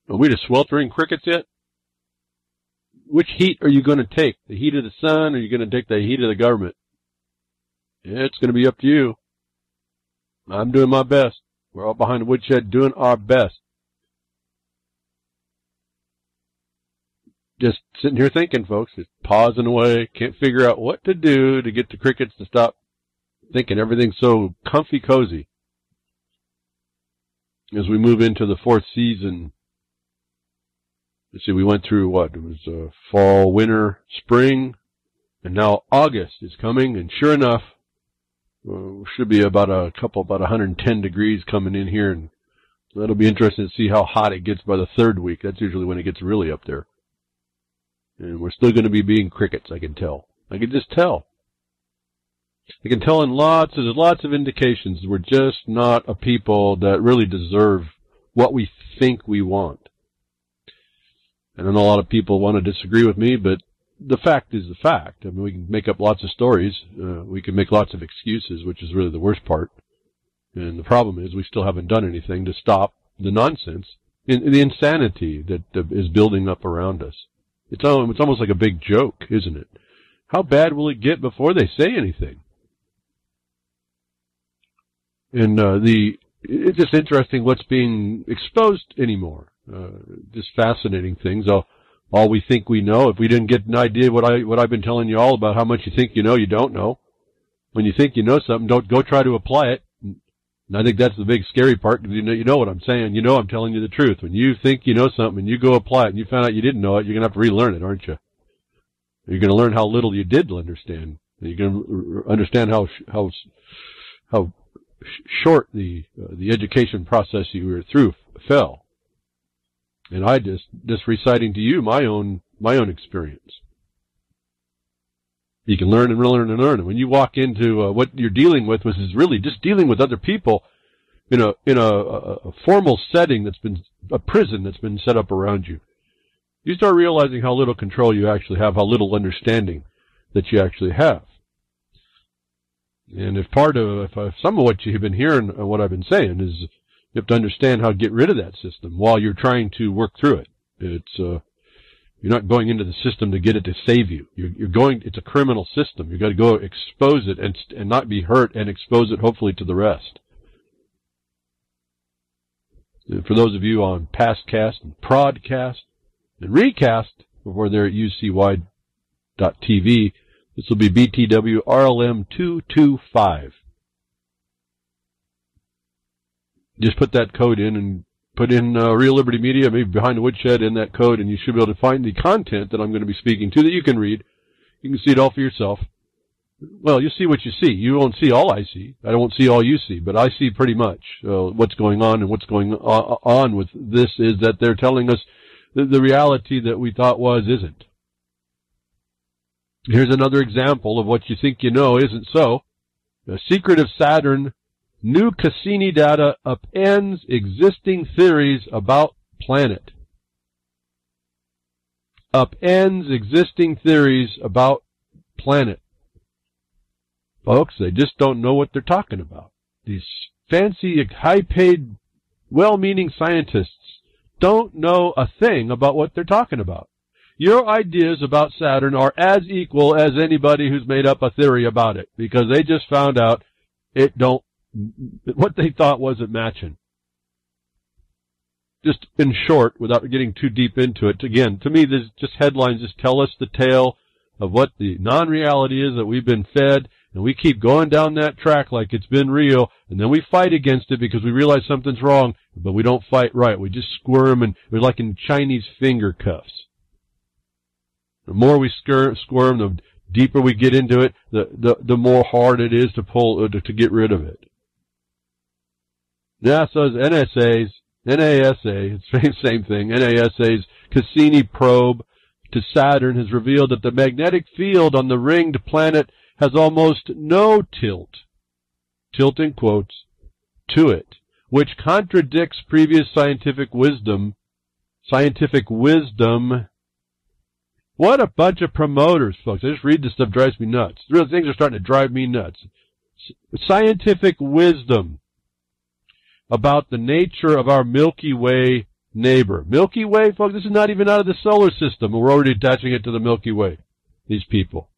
Are we to sweltering crickets yet? Which heat are you going to take? The heat of the sun, or are you going to take the heat of the government? Yeah, it's going to be up to you. I'm doing my best. We're all behind the woodshed doing our best. Just sitting here thinking, folks, just pausing away, can't figure out what to do to get the crickets to stop thinking everything's so comfy cozy. As we move into the fourth season, let's see, we went through what? It was fall, winter, spring, and now August is coming, and sure enough, should be about 110 degrees coming in here, and that'll be interesting to see how hot it gets by the third week. That's usually when it gets really up there. And we're still going to be being crickets, I can tell. I can just tell. I can tell in there's lots of indications we're just not a people that really deserve what we think we want. And I know a lot of people want to disagree with me, but the fact is the fact. I mean, we can make up lots of stories. We can make lots of excuses, which is really the worst part. And the problem is we still haven't done anything to stop the nonsense, the insanity that is building up around us. It's almost like a big joke, isn't it? How bad will it get before they say anything? And it's just interesting what's being exposed anymore. Just fascinating things. All we think we know. If we didn't get an idea what I've been telling you all about how much you think you know, you don't know. When you think you know something, don't go try to apply it. And I think that's the big scary part, because you know what I'm saying. You know I'm telling you the truth. When you think you know something and you go apply it and you found out you didn't know it, you're going to have to relearn it, aren't you? You're going to learn how little you did understand. You're going to understand how short the education process you were through fell. And I just reciting to you my own experience. You can learn and learn and learn. And when you walk into what you're dealing with, which is really just dealing with other people in a formal setting that's been a prison that's been set up around you, you start realizing how little control you actually have, how little understanding that you actually have. And if some of what you've been hearing, what I've been saying, is you have to understand how to get rid of that system while you're trying to work through it. You're not going into the system to get it to save you. It's a criminal system. You've got to go expose it and not be hurt, and expose it hopefully to the rest. And for those of you on Pastcast and Prodcast and Recast, over there at ucy.tv, this will be BTW RLM 225. Just put that code in and put in Real Liberty Media, maybe Behind the Woodshed, in that code, and you should be able to find the content that I'm going to be speaking to that you can read. You can see it all for yourself. Well, you see what you see. You won't see all I see. I won't see all you see, but I see pretty much what's going on, and what's going on with this is that they're telling us the reality that we thought isn't. Here's another example of what you think you know isn't so. The secret of Saturn. New Cassini data upends existing theories about planet. Upends existing theories about planet. Folks, they just don't know what they're talking about. These fancy, high-paid, well-meaning scientists don't know a thing about what they're talking about. Your ideas about Saturn are as equal as anybody who's made up a theory about it, because they just found out what they thought wasn't matching. Just in short, without getting too deep into it, again, to me, there's just headlines just tell us the tale of what the non-reality is that we've been fed, and we keep going down that track like it's been real, and then we fight against it because we realize something's wrong, but we don't fight right. We just squirm, and we're like in Chinese finger cuffs. The more we squirm, the deeper we get into it, the more hard it is to pull to get rid of it. NASA's NASA, same thing, NASA's Cassini probe to Saturn has revealed that the magnetic field on the ringed planet has almost no tilt in quotes, to it, which contradicts previous scientific wisdom. What a bunch of promoters, folks. I just read this stuff, drives me nuts. Real things are starting to drive me nuts. Scientific wisdom about the nature of our Milky Way neighbor. Milky Way, folks, this is not even out of the solar system, and we're already attaching it to the Milky Way. These people.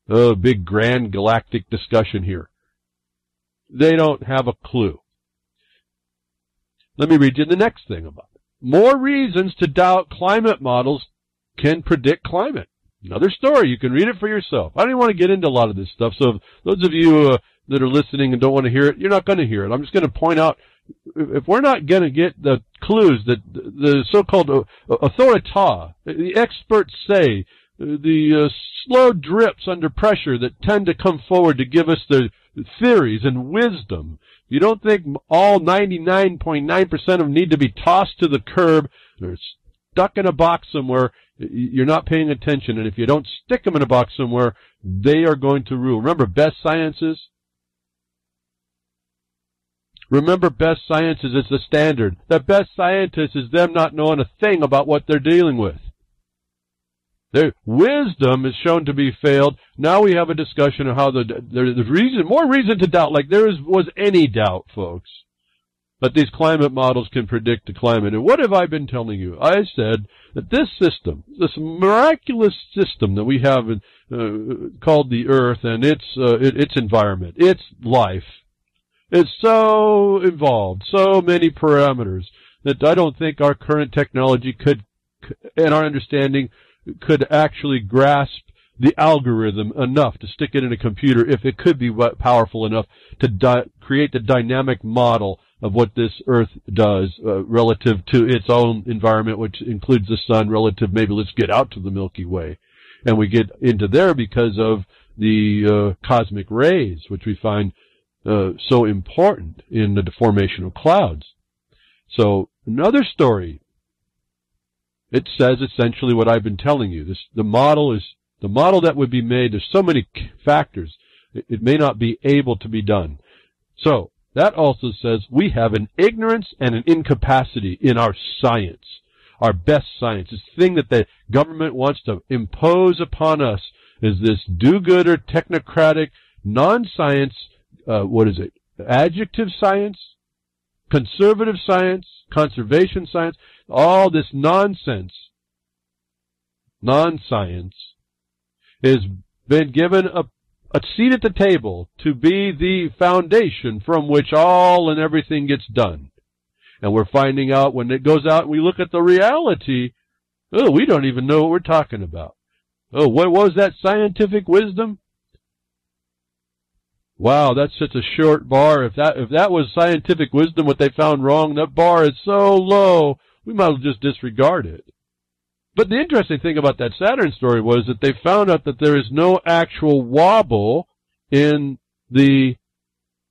Oh, big grand galactic discussion here. They don't have a clue. Let me read you the next thing about it. More reasons to doubt climate models can predict climate. Another story. You can read it for yourself. I don't even want to get into a lot of this stuff, so those of you that are listening and don't want to hear it, you're not going to hear it. I'm just going to point out, if we're not going to get the clues that the so-called authorita, the experts say, the slow drips under pressure that tend to come forward to give us their theories and wisdom, you don't think all 99.9% of them need to be tossed to the curb or stuck in a box somewhere? You're not paying attention, and if you don't stick them in a box somewhere, they are going to rule. Remember best sciences? Remember best sciences is the standard. The best scientist is them not knowing a thing about what they're dealing with. Their wisdom is shown to be failed. Now we have a discussion of how there's more reason to doubt, like was any doubt, folks. But these climate models can predict the climate. And what have I been telling you? I said that this system, this miraculous system that we have called the Earth and its environment, its life, is so involved, so many parameters, that I don't think our current technology could, and our understanding, could actually grasp the algorithm enough to stick it in a computer, if it could be powerful enough to create the dynamic model of what this Earth does relative to its own environment, which includes the sun, relative, maybe let's get out to the Milky Way. And we get into there because of the cosmic rays, which we find so important in the formation of clouds. So another story, it says essentially what I've been telling you. The model that would be made. There's so many factors. It may not be able to be done. So that also says we have an ignorance and an incapacity in our science, our best science. This thing that the government wants to impose upon us is this do-gooder, technocratic, non-science, adjective science, conservative science, conservation science, all this nonsense, non-science, has been given a seat at the table to be the foundation from which all and everything gets done. And we're finding out when it goes out and we look at the reality, we don't even know what we're talking about. What was that scientific wisdom? Wow, that's such a short bar. If that was scientific wisdom, what they found wrong, that bar is so low, we might as well just disregard it. But the interesting thing about that Saturn story was that they found out that there is no actual wobble in the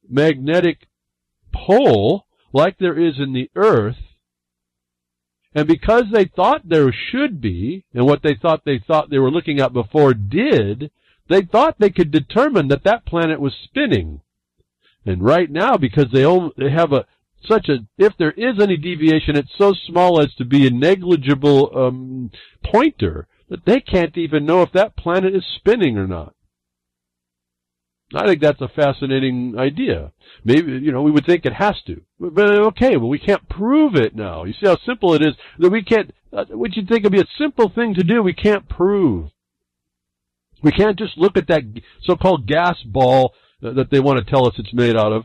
magnetic pole like there is in the Earth. And because they thought there should be, and what they thought they were looking at before did, they thought they could determine that planet was spinning. And right now, because they have if there is any deviation, it's so small as to be a negligible pointer that they can't even know if that planet is spinning or not. I think that's a fascinating idea. Maybe, we would think it has to. But okay, well, we can't prove it now. You see how simple it is that we can't, what you'd think would be a simple thing to do, we can't prove. We can't just look at that so-called gas ball that they want to tell us it's made out of.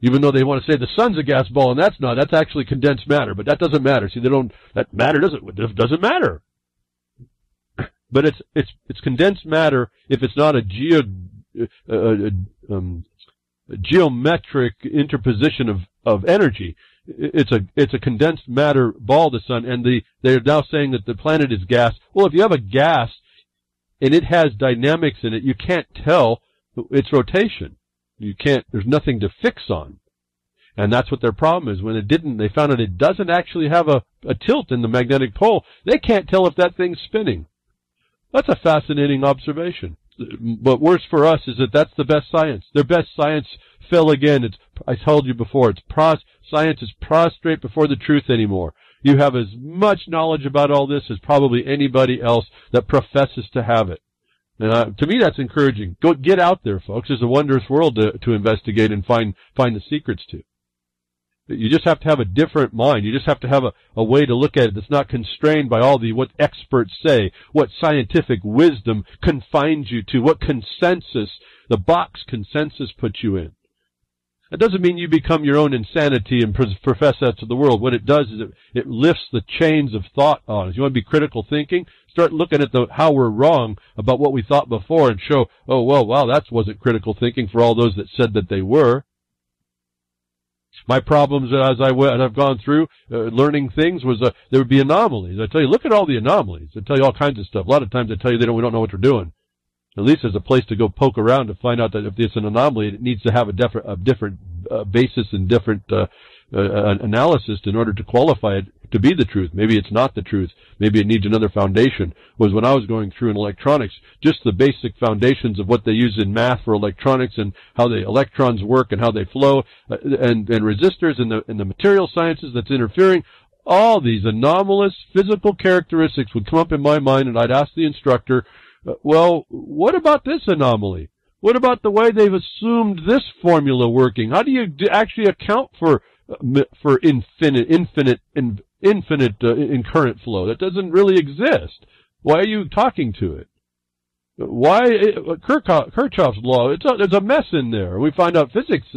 Even though they want to say the sun's a gas ball, and that's actually condensed matter, but that doesn't matter. See, that matter doesn't matter. But it's condensed matter if it's not a geometric interposition of energy. It's a condensed matter ball, the sun, and they're now saying that the planet is gas. Well, if you have a gas and it has dynamics in it, you can't tell its rotation. There's nothing to fix on. And that's what their problem is. When they found out it doesn't actually have a tilt in the magnetic pole, they can't tell if that thing's spinning. That's a fascinating observation. But worse for us is that's the best science. Their best science fell again. I told you before, science is prostrate before the truth anymore. You have as much knowledge about all this as probably anybody else that professes to have it. And to me, that's encouraging. Get out there, folks. There's a wondrous world to investigate and find the secrets to. You just have to have a different mind. You just have to have a way to look at it that's not constrained by all what experts say, what scientific wisdom confines you to, what consensus, the box consensus puts you in. That doesn't mean you become your own insanity and profess that to the world. What it does is it lifts the chains of thought on us. You want to be critical thinking? Start looking at how we're wrong about what we thought before and show, oh, well, wow, that wasn't critical thinking for all those that said that they were. My problems as I've gone through learning things was there would be anomalies. I tell you, look at all the anomalies. I tell you all kinds of stuff. A lot of times I tell you we don't know what they're doing. At least there's a place to go poke around to find out that if it's an anomaly, it needs to have a different basis and different analysis in order to qualify it to be the truth. Maybe it's not the truth. Maybe it needs another foundation. Was when I was going through in electronics, just the basic foundations of what they use in math for electronics and how the electrons work and how they flow, and resistors and the material sciences that's interfering. All these anomalous physical characteristics would come up in my mind, and I'd ask the instructor, well, what about this anomaly? What about the way they've assumed this formula working? How do you actually account for infinite in current flow? That doesn't really exist. Why are you talking to it? Why Kirchhoff's law? There's a mess in there. We find out physics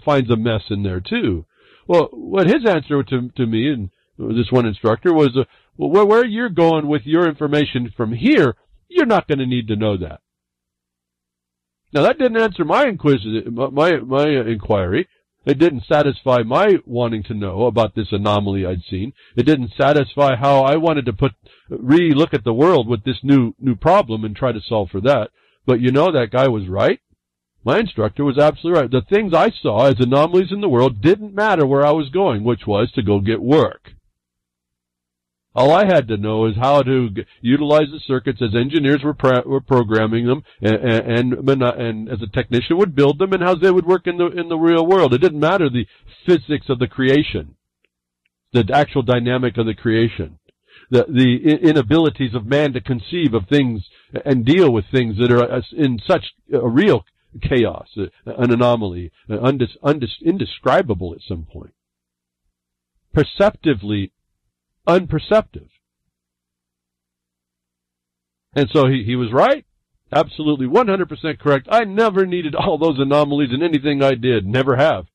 finds a mess in there too. Well, what his answer to me and this one instructor was, well, where you're going with your information from here, you're not going to need to know that. Now that didn't answer my inquiry. It didn't satisfy my wanting to know about this anomaly I'd seen. It didn't satisfy how I wanted to re-look at the world with this new problem and try to solve for that. But you know, that guy was right. My instructor was absolutely right. The things I saw as anomalies in the world didn't matter where I was going, which was to go get work. All I had to know is how to utilize the circuits as engineers were programming them, and as a technician would build them, and how they would work in the real world. It didn't matter the physics of the creation, the actual dynamic of the creation, the inabilities of man to conceive of things and deal with things that are in such a real chaos, an anomaly, indescribable at some point, perceptively unperceptive. And so he was right. Absolutely 100% correct. I never needed all those anomalies in anything I did. Never have.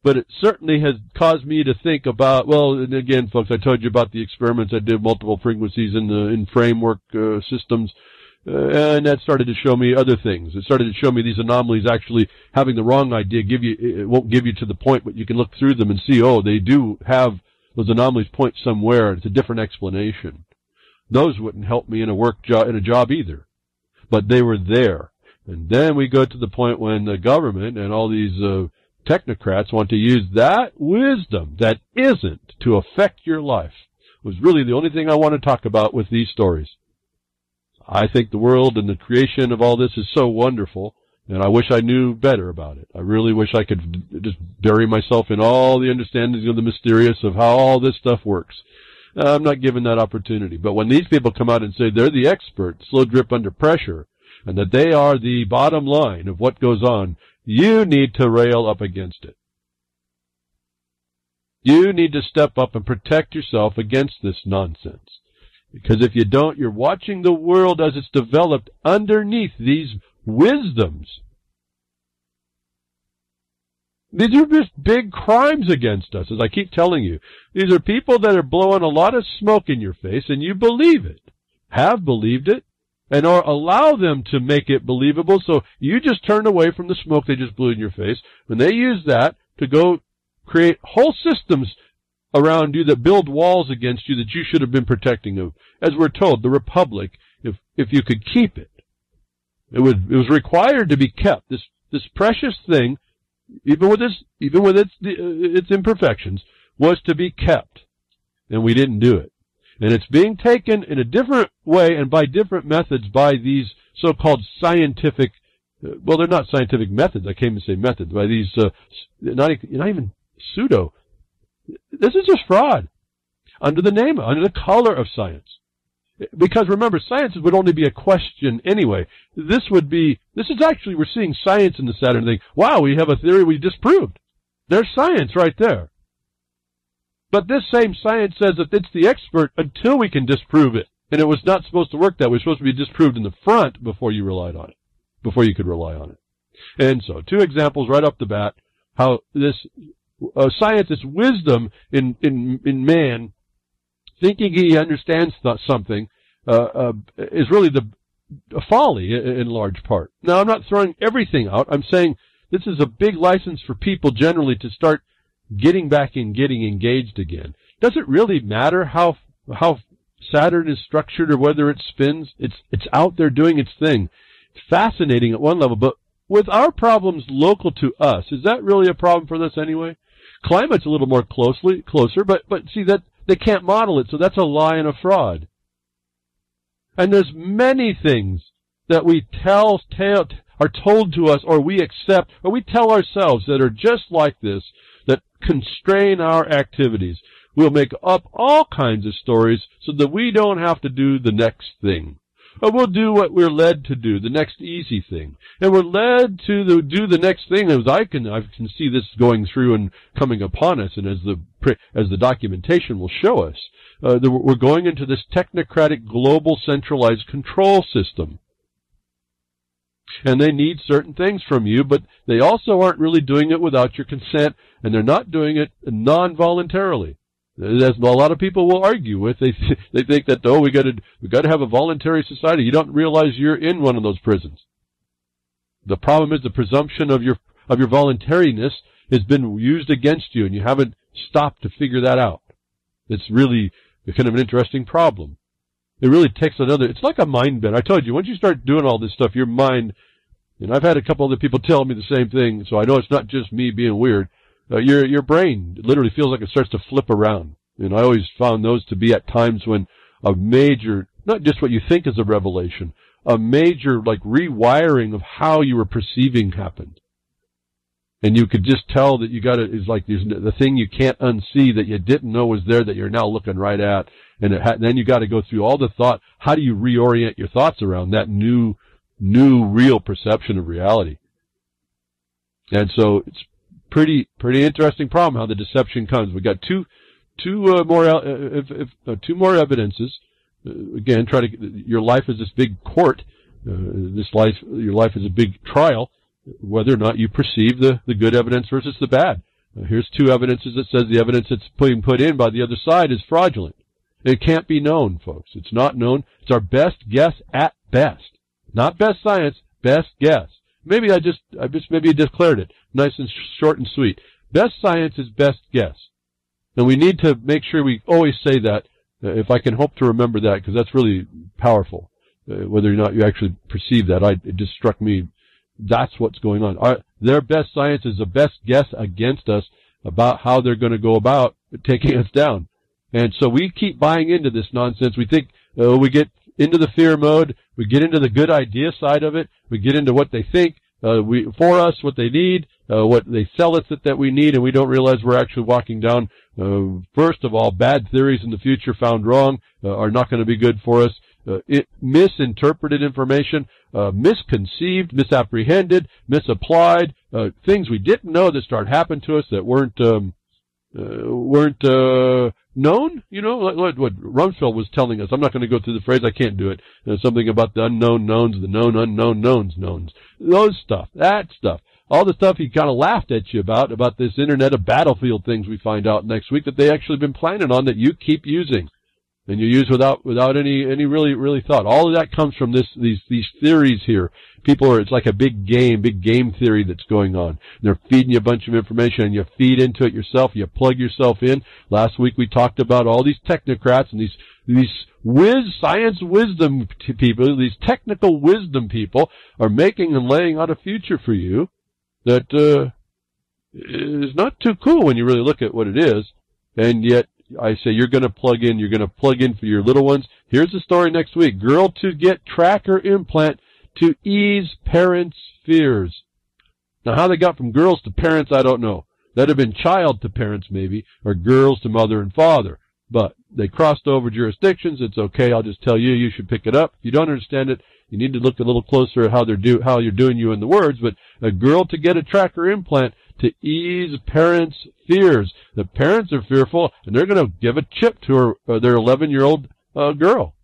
But it certainly has caused me to think about, well, and again, folks, I told you about the experiments I did, multiple frequencies in framework systems, and that started to show me other things. It started to show me these anomalies actually having the wrong idea. It won't give you to the point, but you can look through them and see, oh, they do have those anomalies point somewhere. It's a different explanation. Those wouldn't help me in a job either, but they were there. And then we go to the point when the government and all these technocrats want to use that wisdom that isn't to affect your life. It was really the only thing I want to talk about with these stories. I think the world and the creation of all this is so wonderful, and I wish I knew better about it. I really wish I could just bury myself in all the understandings of the mysterious of how all this stuff works. I'm not given that opportunity. But when these people come out and say they're the experts, slow drip under pressure, and that they are the bottom line of what goes on, you need to rail up against it. You need to step up and protect yourself against this nonsense. Because if you don't, you're watching the world as it's developed underneath these wisdoms. These are just big crimes against us, as I keep telling you. These are people that are blowing a lot of smoke in your face, and you believe it, have believed it, and or allow them to make it believable, so you just turn away from the smoke they just blew in your face, and they use that to go create whole systems around you that build walls against you that you should have been protecting of. As we're told, the Republic, if you could keep it, it was required to be kept. This precious thing, even with its imperfections, was to be kept, and we didn't do it. And it's being taken in a different way and by different methods by these so-called scientific, well, they're not scientific methods. I can't even say methods. By these, not even pseudo. This is just fraud under the color of science. Because remember, science would only be a question anyway. This is actually, we're seeing science in the Saturn thing. Wow, we have a theory we disproved. There's science right there. But this same science says that it's the expert until we can disprove it. And it was not supposed to work that way. It was supposed to be disproved in the front before you relied on it, before you could rely on it. And so, 2 examples right off the bat, how this science, this wisdom in man, thinking he understands something, is really a folly in large part. Now, I'm not throwing everything out. I'm saying this is a big license for people generally to start getting back in, getting engaged again. Does it really matter how Saturn is structured or whether it spins? It's out there doing its thing. It's fascinating at one level, but with our problems local to us, is that really a problem for us anyway? Climate's a little more closer, but see that they can't model it, so that's a lie and a fraud. And there's many things that we are told to us, or we accept, or we tell ourselves that are just like this, that constrain our activities. We'll make up all kinds of stories so that we don't have to do the next thing. Or we'll do what we're led to do, the next easy thing. And we're led to do the next thing, as I can see this going through and coming upon us, and as the documentation will show us, we're going into this technocratic global centralized control system. And they need certain things from you, but they also aren't really doing it without your consent, and they're not doing it non-voluntarily. As a lot of people will argue with, they think that, oh, we got to have a voluntary society. You don't realize you're in one of those prisons. The problem is the presumption of your voluntariness has been used against you, and you haven't stopped to figure that out. It's really kind of an interesting problem. It really takes it's like a mind bend. I told you, once you start doing all this stuff, your mind, and I've had a couple other people tell me the same thing, so I know it's not just me being weird. Your brain literally feels like it starts to flip around. And I always found those to be at times when a major, not just what you think is a revelation, a major like rewiring of how you were perceiving happened. And you could just tell that it's like the thing you can't unsee that you didn't know was there that you're now looking right at. And then you got to go through all the thought. How do you reorient your thoughts around that new real perception of reality? And so it's pretty interesting problem how the deception comes. We got two more evidences. Again, your life is this big court. Your life is a big trial. Whether or not you perceive the good evidence versus the bad. Here's 2 evidences that says the evidence that's being put in by the other side is fraudulent. It can't be known, folks. It's not known. It's our best guess at best. Not best science, best guess. Maybe I declared it nice and short and sweet. Best science is best guess. And we need to make sure we always say that, if I can hope to remember that, because that's really powerful. Whether or not you actually perceive that, it just struck me. That's what's going on. Their best science is the best guess against us about how they're going to go about taking us down. And so we keep buying into this nonsense. We think we get into the fear mode. We get into the good idea side of it. We get into what they think for us, what they need, what they sell us that we need, and we don't realize we're actually walking down, first of all, bad theories in the future found wrong are not going to be good for us. Misinterpreted information, misconceived, misapprehended, misapplied, things we didn't know that start happening to us that weren't known. You know, like what Rumsfeld was telling us. I'm not going to go through the phrase. I can't do it. Something about the unknown knowns, the known unknown knowns. That stuff. All the stuff he kind of laughed at you about this Internet of Battlefield things we find out next week that they actually been planning on that you keep using. And you use without any really thought. All of that comes from these theories here. It's like a big game theory that's going on. They're feeding you a bunch of information and you feed into it yourself, you plug yourself in. Last week we talked about all these technocrats and these science wisdom people, these technical wisdom people are making and laying out a future for you that is not too cool when you really look at what it is. And yet I say you're going to plug in for your little ones. Here's the story next week. Girl to get tracker implant to ease parents' fears. Now, how they got from girls to parents, I don't know. That'd have been child to parents, maybe, or girls to mother and father. But they crossed over jurisdictions. It's okay. I'll just tell you, you should pick it up. If you don't understand it, you need to look a little closer at how you're doing you in the words. But a girl to get a tracker implant to ease parents' fears. The parents are fearful, and they're going to give a chip to their 11-year-old girl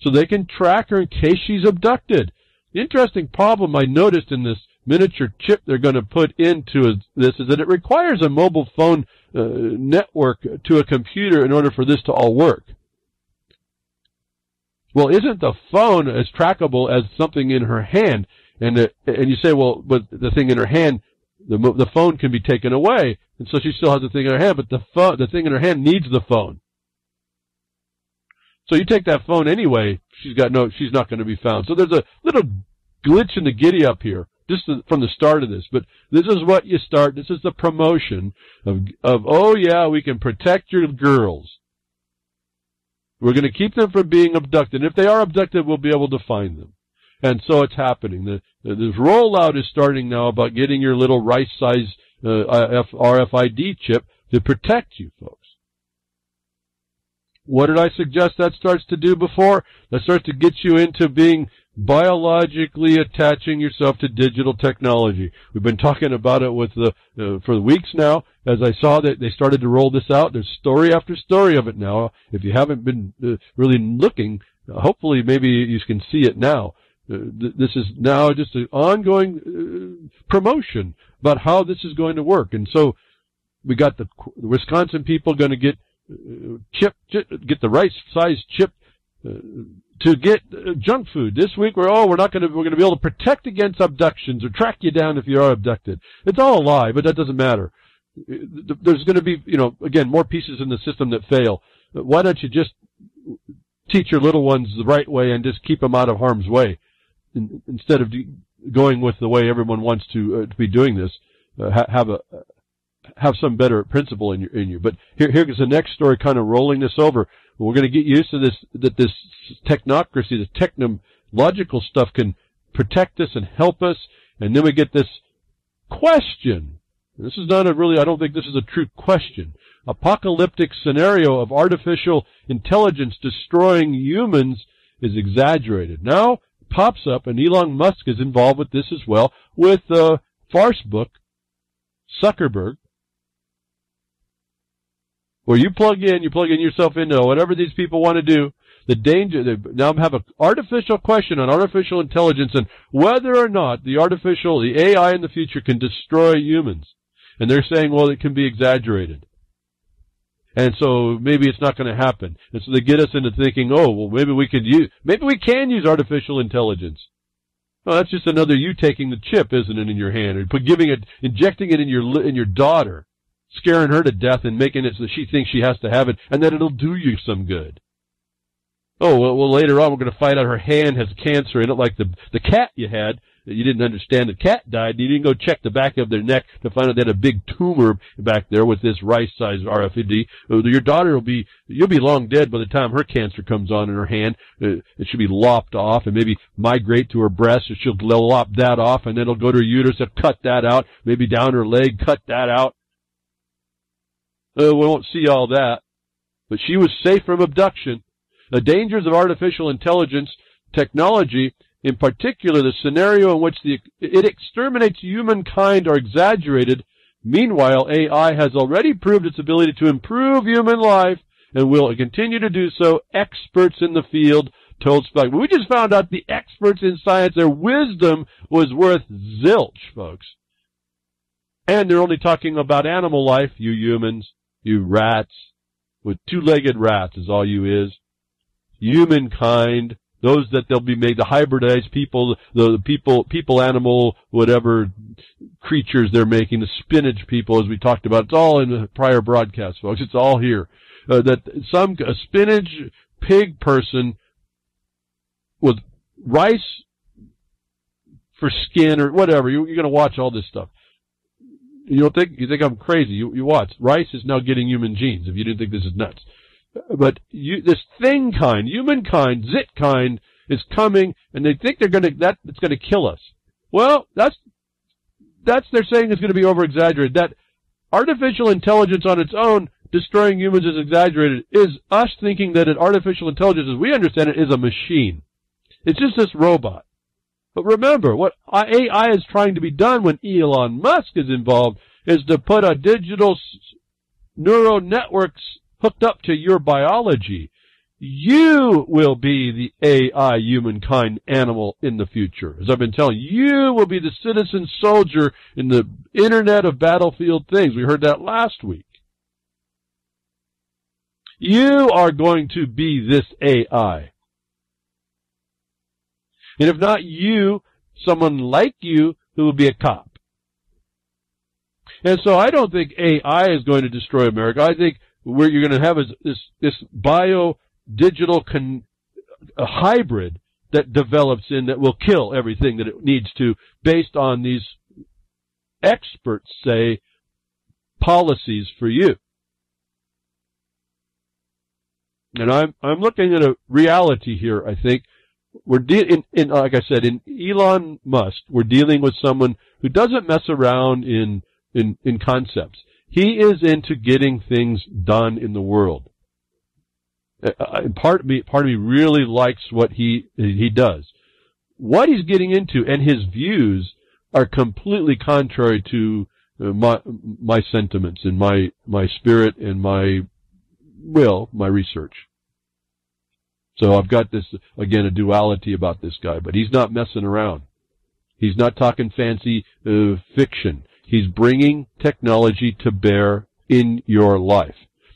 so they can track her in case she's abducted. The interesting problem I noticed in this miniature chip they're going to put into this is that it requires a mobile phone network to a computer in order for this to all work. Well, isn't the phone as trackable as something in her hand? And you say, well, but the thing in her hand, the phone can be taken away, and so she still has the thing in her hand, but the thing in her hand needs the phone. So you take that phone anyway, she's not going to be found. So there's a little glitch in the giddy up here, just from the start of this. But this is what you start. This is the promotion of oh yeah, we can protect your girls. We're going to keep them from being abducted. And if they are abducted, we'll be able to find them. And so it's happening. This rollout is starting now about getting your little rice-sized RFID chip to protect you, folks. What did I suggest that starts to do before? That starts to get you into being biologically attaching yourself to digital technology. We've been talking about it with for weeks now. As I saw that they started to roll this out, there's story after story of it now. If you haven't been really looking, hopefully maybe you can see it now. This is now just an ongoing promotion about how this is going to work. And so we got the Wisconsin people going to get the right size chip to get junk food. This week we're going to be able to protect against abductions or track you down if you are abducted. It's all a lie, but that doesn't matter. There's going to be, again, more pieces in the system that fail. Why don't you just teach your little ones the right way and just keep them out of harm's way instead of going with the way everyone wants to be doing this? Have some better principle in you. But here's the next story, kind of rolling this over. We're going to get used to this, that this technocracy, this technological stuff can protect us and help us. And then we get this question. This is not I don't think this is a true question. Apocalyptic scenario of artificial intelligence destroying humans is exaggerated. Now it pops up, and Elon Musk is involved with this as well, with farce book Zuckerberg, where you plug in yourself into whatever these people want to do. The danger, now have an artificial question on artificial intelligence and whether or not the AI in the future can destroy humans. And they're saying, well, it can be exaggerated. And so maybe it's not going to happen. And so they get us into thinking, oh, well, maybe we can use artificial intelligence. Well, that's just another you taking the chip, isn't it, in your hand, or injecting it in your daughter, scaring her to death and making it so she thinks she has to have it, and that it'll do you some good. Oh, well, later on we're going to find out her hand has cancer in it, like the cat you had. You didn't understand the cat died, and you didn't go check the back of their neck to find out they had a big tumor back there with this rice-sized RFID. Your daughter you'll be long dead by the time her cancer comes on in her hand. It should be lopped off and maybe migrate to her breast, and she'll lop that off, and then it'll go to her uterus and cut that out, maybe down her leg, cut that out. We won't see all that. But she was safe from abduction. The dangers of artificial intelligence technology, in particular the scenario in which it exterminates humankind, are exaggerated. Meanwhile, AI has already proved its ability to improve human life and will continue to do so. Experts in the field told Spike. We just found out the experts in science, their wisdom was worth zilch, folks. And they're only talking about animal life, you humans, you rats, with two-legged rats is all you is. Humankind, those that they'll be made, the hybridized people, the people, animal, whatever creatures they're making, the spinach people, as we talked about. It's all in the prior broadcast, folks. It's all here. A spinach pig person with rice for skin or whatever. You're going to watch all this stuff. You think I'm crazy. You watch. Rice is now getting human genes, if you didn't think this is nuts. But this humankind, zitkind, is coming, and they think it's going to kill us. Well, that's they're saying is going to be over-exaggerated. That artificial intelligence on its own destroying humans is exaggerated, is us thinking that an artificial intelligence, as we understand it, is a machine. It's just this robot. But remember, what AI is trying to be done when Elon Musk is involved is to put a digital neural networks hooked up to your biology. You will be the AI humankind animal in the future. As I've been telling you, you will be the citizen soldier in the internet of battlefield things. We heard that last week. You are going to be this AI. And if not you, someone like you who will be a cop. And so I don't think AI is going to destroy America. I think what you're going to have is this bio-digital hybrid that develops in that will kill everything that it needs to based on these experts say policies for you. And I'm looking at a reality here, I think. We're like I said, in Elon Musk, we're dealing with someone who doesn't mess around in concepts. He is into getting things done in the world. Part of me really likes what he does. What he's getting into and his views are completely contrary to my sentiments and my spirit and my research. So I've got this, again, a duality about this guy, but he's not messing around. He's not talking fancy fiction. He's bringing technology to bear in your life.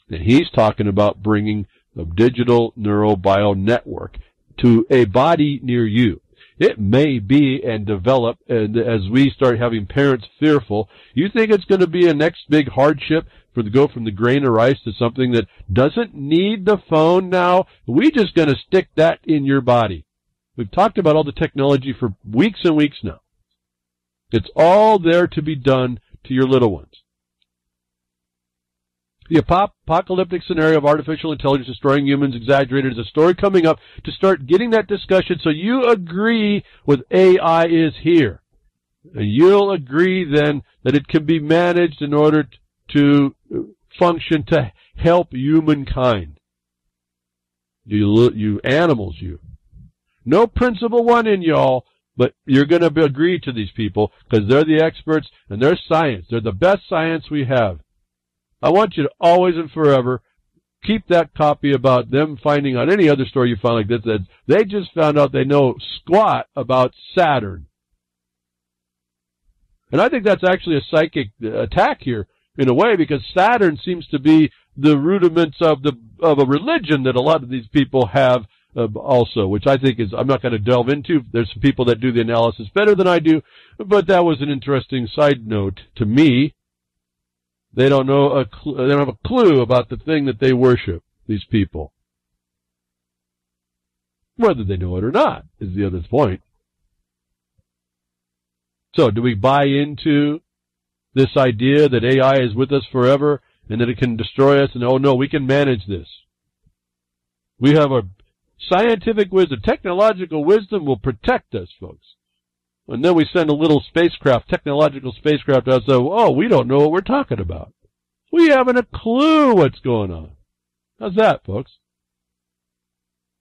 And he's talking about bringing a digital neural bio network to a body near you. It may be and develop, and as we start having parents fearful, you think it's going to be a next big hardship to go from the grain of rice to something that doesn't need the phone now? We're just going to stick that in your body. We've talked about all the technology for weeks and weeks now. It's all there to be done to your little ones. The apocalyptic scenario of artificial intelligence destroying humans exaggerated is a story coming up to start getting that discussion so you agree with AI is here. And you'll agree then that it can be managed in order to function to help humankind. You animals, you. No principle one in y'all, but you're going to agree to these people because they're the experts and they're science. They're the best science we have. I want you to always and forever keep that copy about them finding out any other story you find like this, that they just found out they know squat about Saturn. And I think that's actually a psychic attack here in a way, because Saturn seems to be the rudiments of a religion that a lot of these people have also, which I think is, I'm not going to delve into. There's some people that do the analysis better than I do, but that was an interesting side note to me. They don't know they don't have a clue about the thing that they worship, these people. Whether they know it or not is the other point. So, do we buy into this idea that AI is with us forever and that it can destroy us, and oh no, we can manage this? We have a scientific wisdom, technological wisdom will protect us, folks. And then we send a little spacecraft, technological spacecraft out, so, oh, we don't know what we're talking about. We haven't a clue what's going on. How's that, folks?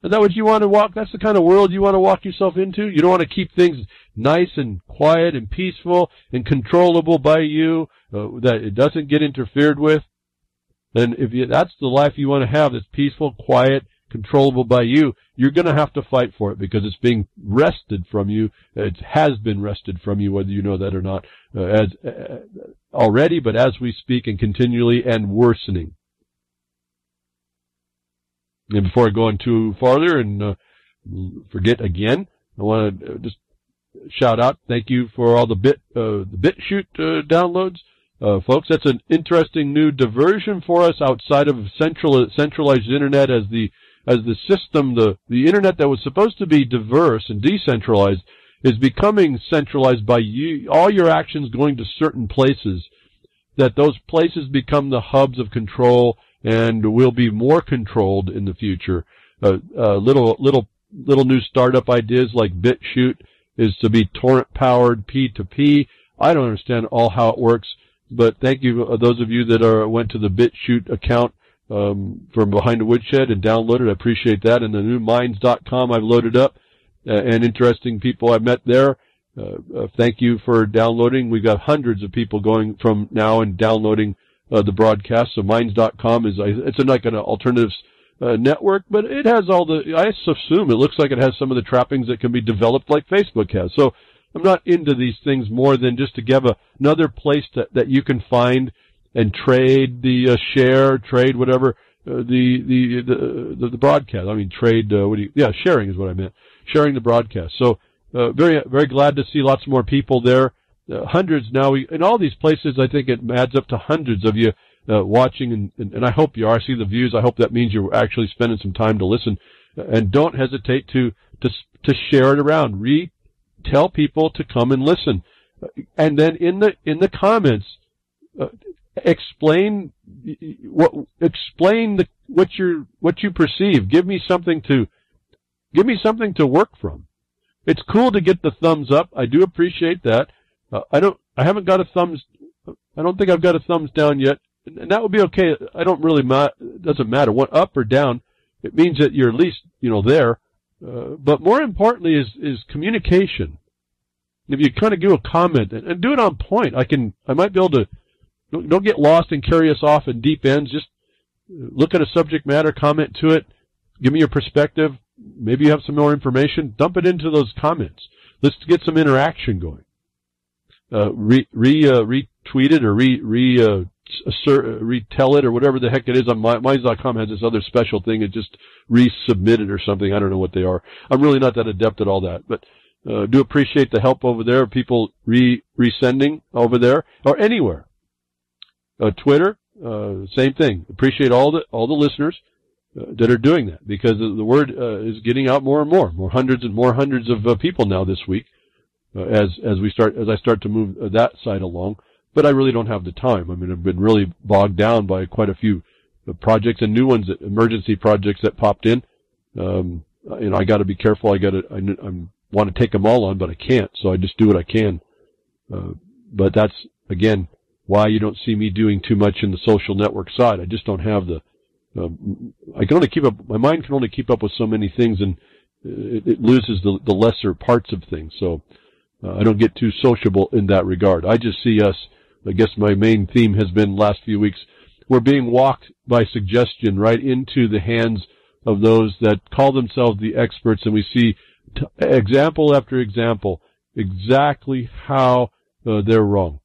Is that what you want to walk? That's the kind of world you want to walk yourself into? You don't want to keep things nice and quiet and peaceful and controllable by you, that it doesn't get interfered with? Then if that's the life you want to have, that's peaceful, quiet, controllable by you, you're going to have to fight for it because it's being wrested from you. It has been wrested from you, whether you know that or not, already, but as we speak and continually and worsening. And before I go on too farther and forget again, I want to just shout out, thank you for all the BitChute downloads. Folks, that's an interesting new diversion for us outside of centralized internet as the system, the internet that was supposed to be diverse and decentralized is becoming centralized by you, all your actions going to certain places, that those places become the hubs of control and will be more controlled in the future. Little new startup ideas like BitChute is to be torrent powered P2P. I don't understand how it works, but thank you, those of you that went to the BitChute account from behind the woodshed and downloaded. I appreciate that. And the new minds.com I've loaded up. and interesting people I've met there. Thank you for downloading. We've got hundreds of people going from now and downloading the broadcast. So minds.com it's like an alternatives network, but it has I assume it looks like it has some of the trappings that can be developed like Facebook has. So I'm not into these things more than just to give another place that you can find and trade the trade whatever the broadcast. I mean, trade sharing is what I meant. Sharing the broadcast. So very very glad to see lots more people there. Hundreds now in all these places. I think it adds up to hundreds of you watching, and I hope you are. I see the views. I hope that means you're actually spending some time to listen. And don't hesitate to share it around. Tell people to come and listen, and then in the comments, explain what you perceive. Give me something to work from. It's cool to get the thumbs up. I do appreciate that. I don't think I've got a thumbs down yet, and that would be okay. I don't really it doesn't matter what up or down. It means that you're at least there. But more importantly is communication. If you kind of give a comment and do it on point, I might be able to. Don't get lost and carry us off in deep ends. Just look at a subject matter, comment to it, give me your perspective. Maybe you have some more information. Dump it into those comments. Let's get some interaction going. Retweet it or retell it or whatever the heck it is. On Minds.com has this other special thing. It just resubmit it or something. I don't know what they are. I'm really not that adept at all that, but do appreciate the help over there. People resending over there or anywhere. Twitter, same thing. Appreciate all the listeners that are doing that, because the word is getting out more and more hundreds of people now this week as I start to move that side along. But I really don't have the time. I mean, I've been really bogged down by quite a few projects and new ones, emergency projects that popped in. I got to be careful. I want to take them all on, but I can't. So I just do what I can. But that's again why you don't see me doing too much in the social network side. I just don't have I can only keep up. My mind can only keep up with so many things, and it loses the lesser parts of things. So I don't get too sociable in that regard. I just see us. I guess my main theme has been last few weeks. We're being walked by suggestion right into the hands of those that call themselves the experts, and we see example after example exactly how they're wrong.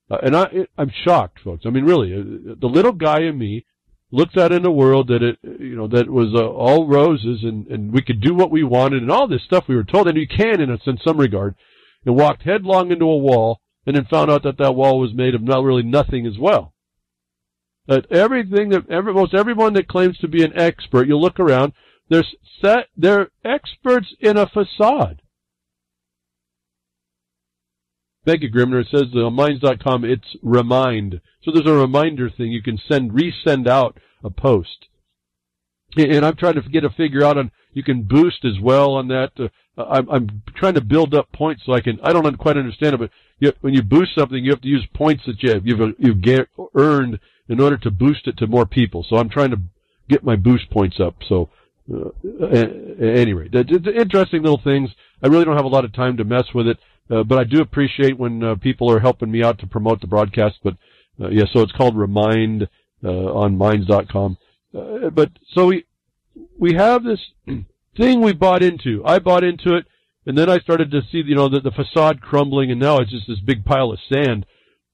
And I'm shocked, folks. I mean, really, the little guy in me looked out in a world that was all roses and we could do what we wanted and all this stuff we were told, and you can in some regard, and walked headlong into a wall and then found out that wall was made of nothing as well. That most everyone that claims to be an expert, you look around, they're experts in a facade. Thank you, Grimner. It says on Minds.com, it's remind. So there's a reminder thing. You can resend out a post. And I'm trying to figure out you can boost as well on that. I'm trying to build up points so I don't quite understand it, but when you boost something, you have to use points that you've earned in order to boost it to more people. So I'm trying to get my boost points up. So, anyway, interesting little things. I really don't have a lot of time to mess with it. But I do appreciate when people are helping me out to promote the broadcast. But so it's called Remind on Minds.com. But so we have this thing we bought into. I bought into it, and then I started to see the facade crumbling, and now it's just this big pile of sand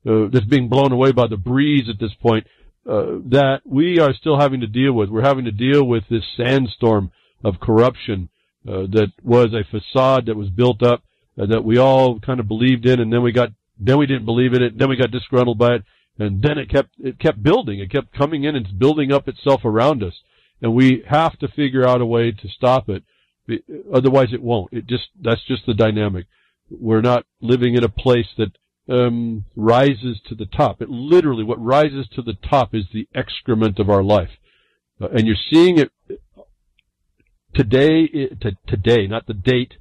that's being blown away by the breeze at this point that we are still having to deal with. We're having to deal with this sandstorm of corruption that was a facade that was built up. That we all kind of believed in, and then we didn't believe in it, then we got disgruntled by it, and then it kept building, it kept coming in and building up itself around us, and we have to figure out a way to stop it, otherwise it won't. That's just the dynamic. We're not living in a place that rises to the top. Literally, what rises to the top is the excrement of our life, and you're seeing it today, not the date,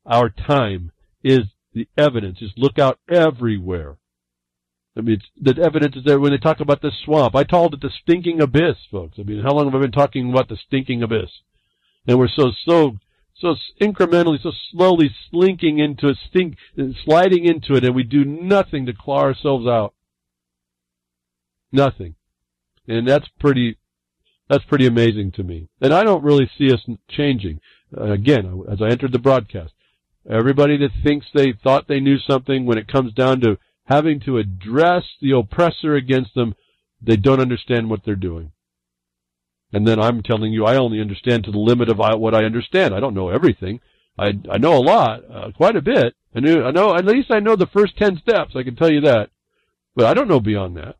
our time. Is the evidence. Just look out everywhere. I mean, the evidence is there when they talk about the swamp. I called it the stinking abyss, folks. I mean, how long have I been talking about the stinking abyss? And we're so so incrementally, so slowly slinking into it, sliding into it, and we do nothing to claw ourselves out. Nothing. And that's pretty amazing to me. And I don't really see us changing. Again, as I entered the broadcast, everybody that thinks they thought they knew something, when it comes down to having to address the oppressor against them, they don't understand what they're doing. And then I'm telling you, I only understand to the limit of what I understand. I don't know everything. I know a lot, quite a bit. I know, at least I know the first 10 steps, I can tell you that. But I don't know beyond that.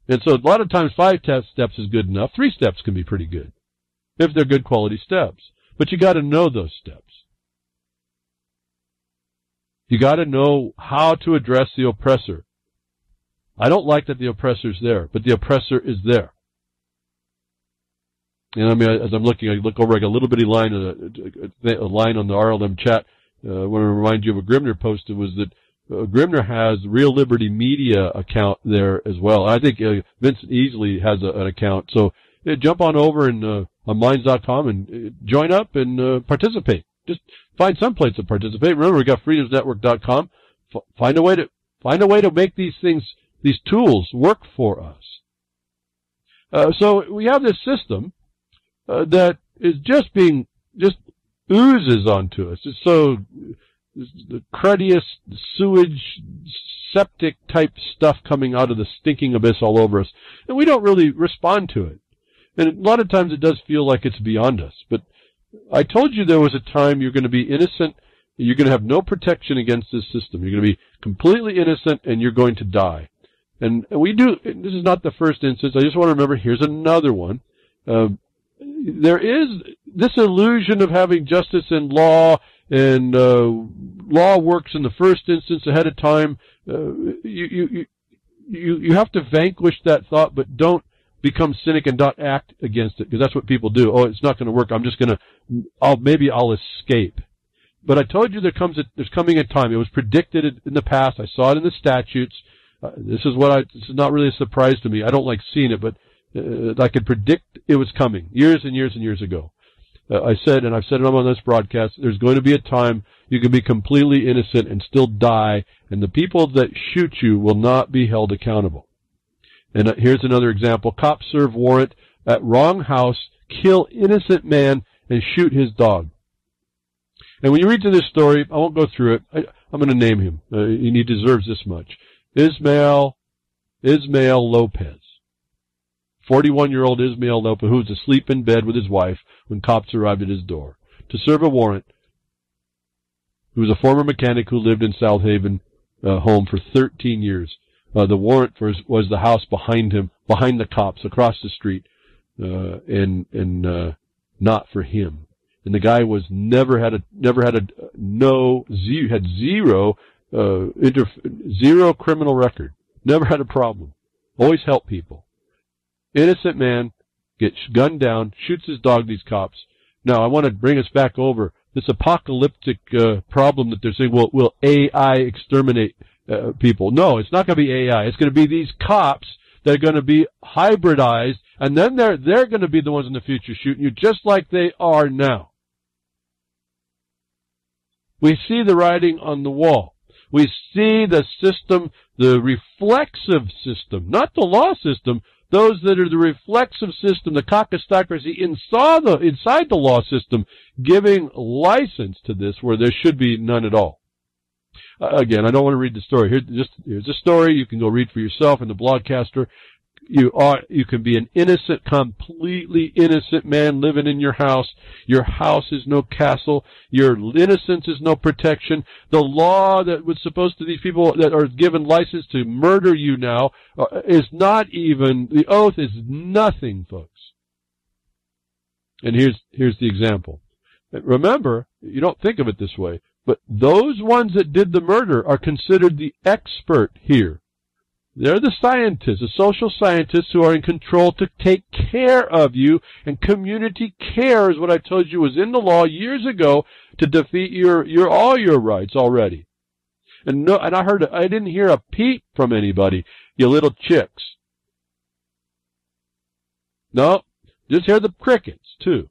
And so a lot of times 5 steps is good enough. 3 steps can be pretty good, if they're good quality steps. But you got to know those steps. You got to know how to address the oppressor. I don't like that the oppressor's there, but the oppressor is there. And I mean, as I'm looking, I look over, I got a little bitty line, a line on the RLM chat. I want to remind you of a Grimner post. It was that Grimner has Real Liberty Media account there as well. I think Vincent Easley has an account. So jump on over on Minds.com and join up and participate. Just find some place to participate. Remember, we got freedomsnetwork.com. Find a way to make these things, these tools, work for us. So we have this system that is just oozes onto us. It's so the cruddiest sewage, septic type stuff coming out of the stinking abyss all over us, and we don't really respond to it. And a lot of times it does feel like it's beyond us. But I told you there was a time you're going to be innocent, you're going to have no protection against this system. You're going to be completely innocent, and you're going to die. And we do. This is not the first instance. I just want to remember. Here's another one. There is this illusion of having justice and law, and law works in the first instance ahead of time. You have to vanquish that thought, but don't become cynic and not act against it, because that's what people do. Oh, it's not going to work. I'm just going to. Maybe I'll escape. But I told you there's coming a time. It was predicted in the past. I saw it in the statutes. This is not really a surprise to me. I don't like seeing it, but I could predict it was coming years and years and years ago. I said, and I've said it on this broadcast, there's going to be a time you can be completely innocent and still die, and the people that shoot you will not be held accountable. And here's another example. Cops serve warrant at wrong house, kill innocent man, and shoot his dog. And when you read through this story, I won't go through it. I'm going to name him. And he deserves this much. Ismael Lopez. 41-year-old Ismael Lopez, who was asleep in bed with his wife when cops arrived at his door to serve a warrant. He was a former mechanic who lived in South Haven home for 13 years. The warrant was the house behind him, behind the cops, across the street, and not for him. And the guy was had zero criminal record. Never had a problem. Always helped people. Innocent man gets gunned down, shoots his dog, these cops. Now, I want to bring us back over this apocalyptic problem that they're saying, well, will AI exterminate people? No, it's not going to be AI. It's going to be these cops that are going to be hybridized, and then they're going to be the ones in the future shooting you just like they are now. We see the writing on the wall. We see the system, the reflexive system, not the law system, those that are the reflexive system, the caucusocracy inside the law system, giving license to this where there should be none at all. Again, I don't want to read the story. Here's a story. You can go read for yourself in the Blogcaster. You can be an innocent, completely innocent man living in your house. Your house is no castle. Your innocence is no protection. The law that was supposed to, these people that are given license to murder you now is not even, the oath is nothing, folks. And here's the example. Remember, you don't think of it this way, but those ones that did the murder are considered the expert here. They're the scientists, the social scientists who are in control to take care of you, and community care is what I told you was in the law years ago to defeat all your rights already. And I didn't hear a peep from anybody, you little chicks. No, just hear the crickets too.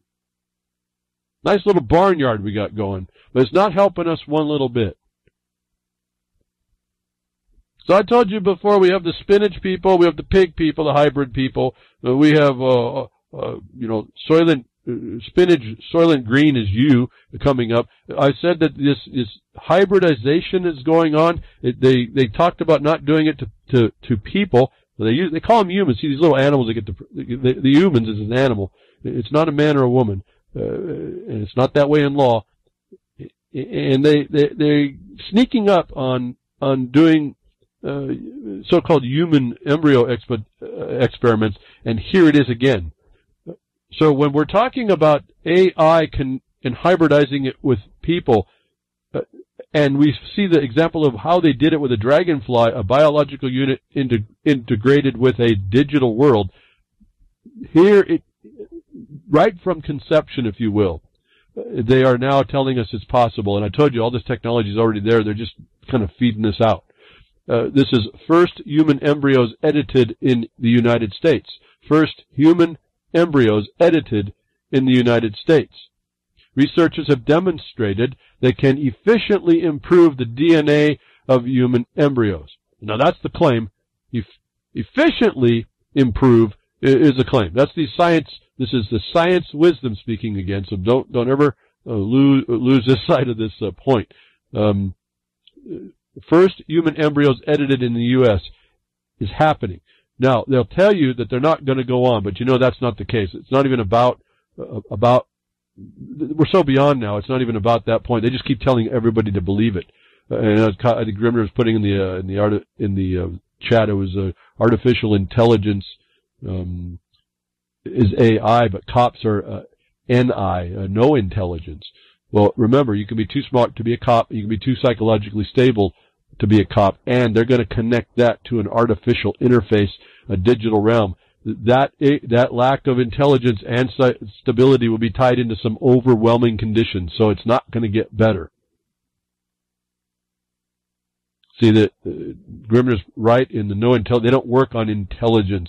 Nice little barnyard we got going, but it's not helping us one little bit. So I told you before, we have the spinach people, we have the pig people, the hybrid people, we have, Soylent, spinach, Soylent Green is you coming up. I said that this hybridization is going on. They talked about not doing it to people. They call them humans. See, these little animals that get the humans is an animal. It's not a man or a woman. And it's not that way in law. And they're sneaking up on doing so-called human embryo experiments, and here it is again. So when we're talking about AI and hybridizing it with people, and we see the example of how they did it with a dragonfly, a biological unit integrated with a digital world, here right from conception, if you will, they are now telling us it's possible. And I told you all this technology is already there. They're just kind of feeding us out. This is first human embryos edited in the United States. First human embryos edited in the United States. Researchers have demonstrated they can efficiently improve the DNA of human embryos. Now that's the claim. Efficiently improve is a claim. That's the science. This is the science wisdom speaking again. So don't ever lose this side of this point. First human embryos edited in the U.S. is happening. Now, they'll tell you that they're not going to go on, but you know that's not the case. It's not even about, we're so beyond now, it's not even about that point. They just keep telling everybody to believe it. And I think Grimner was putting in the chat, it was artificial intelligence is AI, but cops are NI, no intelligence. Well, remember, you can be too smart to be a cop, you can be too psychologically stable to be a cop, and they're going to connect that to an artificial interface, a digital realm. That lack of intelligence and stability will be tied into some overwhelming conditions, so it's not going to get better. See that Grimner's right in the no intelligence. They don't work on intelligence.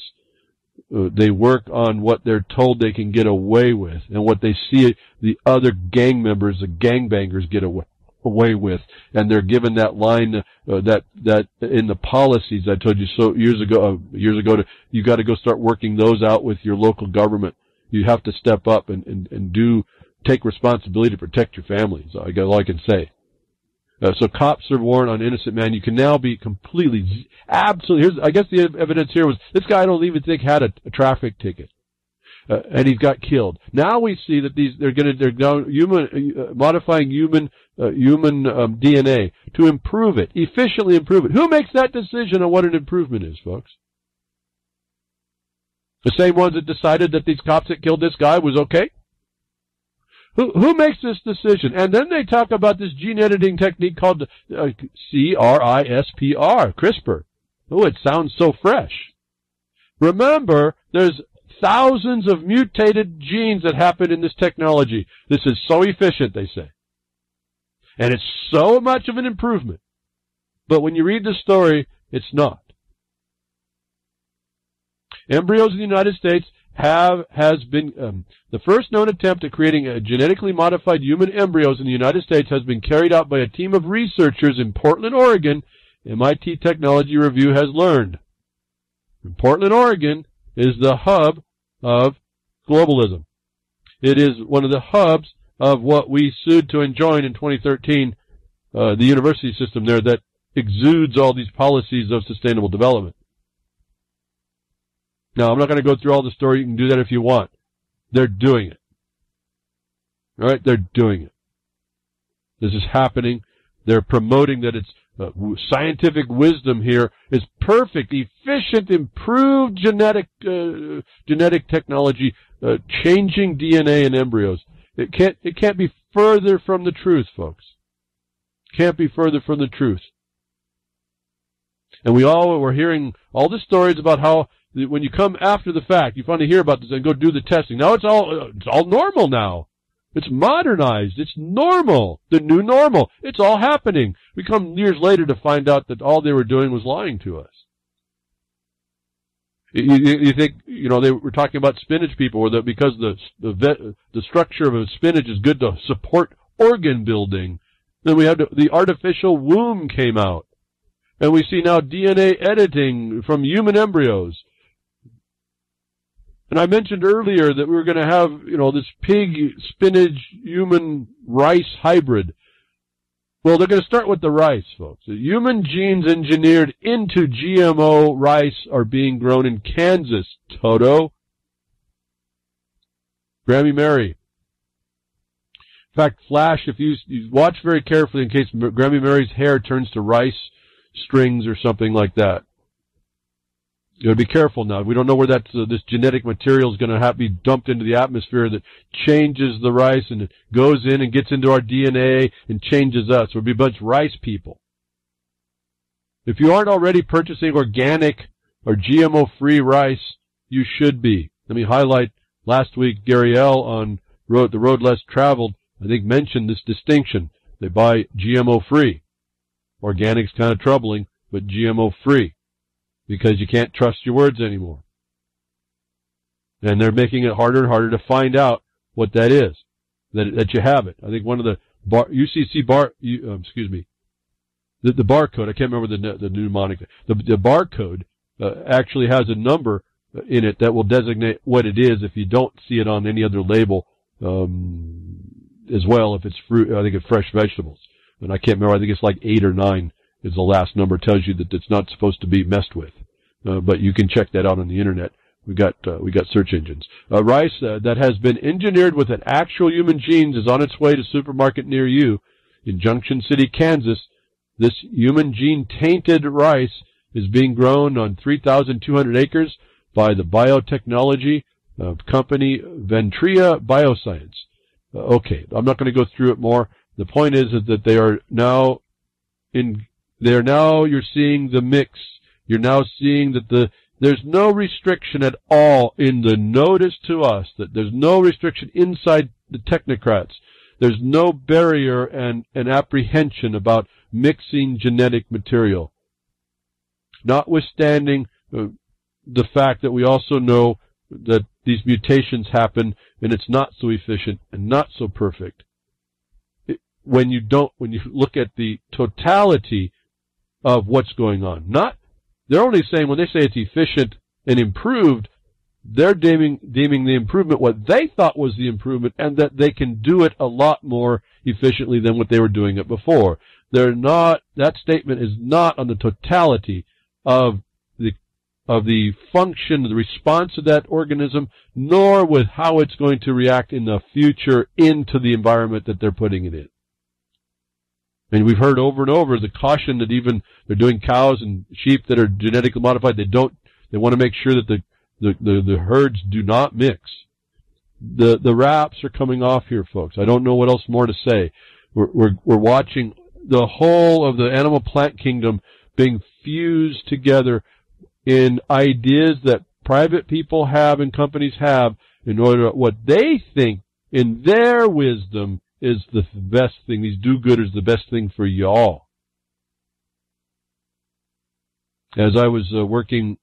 They work on what they're told they can get away with, and what they see the other gang members, the gangbangers, get away with, and they're given that line that in the policies I told you so years ago. You got to go start working those out with your local government. You have to step up and take responsibility to protect your family. So all I can say. So cops are warned on innocent man. You can now be completely, absolutely. I guess the evidence here was this guy I don't even think had a traffic ticket, and he got killed. Now we see that they're now modifying human DNA to improve it, efficiently improve it. Who makes that decision on what an improvement is, folks? The same ones that decided that these cops that killed this guy was okay? Who makes this decision? And then they talk about this gene editing technique called CRISPR. Oh, it sounds so fresh. Remember, there's thousands of mutated genes that happen in this technology. This is so efficient, they say. And it's so much of an improvement. But when you read the story, it's not. Embryos in the United States has been the first known attempt at creating a genetically modified human embryos in the United States has been carried out by a team of researchers in Portland, Oregon. MIT Technology Review has learned. Portland, Oregon is the hub of globalism. It is one of the hubs of what we sued to enjoin in 2013, the university system there that exudes all these policies of sustainable development. Now, I'm not going to go through all the story. You can do that if you want. They're doing it. All right? They're doing it. This is happening. They're promoting that it's scientific wisdom here is perfect, efficient, improved genetic technology, changing DNA in embryos. It can't be further from the truth, folks. Can't be further from the truth. And we're hearing all the stories about how when you come after the fact, you finally hear about this and go do the testing. Now it's all normal now. It's modernized. It's normal. The new normal. It's all happening. We come years later to find out that all they were doing was lying to us. You think, they were talking about spinach people, or that because the structure of a spinach is good to support organ building. Then we had the artificial womb came out. And we see now DNA editing from human embryos. And I mentioned earlier that we were going to have, this pig, spinach, human rice hybrid. Well, they're going to start with the rice, folks. The human genes engineered into GMO rice are being grown in Kansas, Toto. Grammy Mary. In fact, Flash, if you watch very carefully in case Grammy Mary's hair turns to rice strings or something like that. You got to be careful now. We don't know where this genetic material is going to be dumped into the atmosphere that changes the rice, and it goes in and gets into our DNA and changes us. We'll be a bunch of rice people. If you aren't already purchasing organic or GMO-free rice, you should be. Let me highlight last week, Gary L. on The Road Less Traveled, I think mentioned this distinction. They buy GMO-free. Organic's kind of troubling, but GMO-free. Because you can't trust your words anymore. And they're making it harder and harder to find out what that is, that you have it. I think one of the the barcode, I can't remember the mnemonic, the barcode actually has a number in it that will designate what it is if you don't see it on any other label, as well, if it's fruit, I think it's fresh vegetables. And I can't remember, I think it's like 8 or 9 is the last number, tells you that it's not supposed to be messed with. But you can check that out on the internet. We got search engines. Rice that has been engineered with an actual human genes is on its way to supermarket near you. In Junction City, Kansas, this human gene tainted rice is being grown on 3,200 acres by the biotechnology company Ventria Bioscience. Okay, I'm not going to go through it more. The point is that they are now you're seeing the mix. You're now seeing that there's no restriction at all in the notice to us, that there's no restriction inside the technocrats. There's no barrier and apprehension about mixing genetic material. Notwithstanding the fact that we also know that these mutations happen and it's not so efficient and not so perfect. When you look at the totality of what's going on, they're only saying when they say it's efficient and improved, they're deeming the improvement what they thought was the improvement, and that they can do it a lot more efficiently than what they were doing it before. That statement is not on the totality of the function, the response of that organism, nor with how it's going to react in the future into the environment that they're putting it in. And we've heard over and over the caution that even they're doing cows and sheep that are genetically modified. They want to make sure that the herds do not mix. The wraps are coming off here, folks. I don't know what else more to say. We're watching the whole of the animal plant kingdom being fused together in ideas that private people have and companies have in order to what they think in their wisdom is the best thing. These do-gooders, the best thing for y'all. As I was working,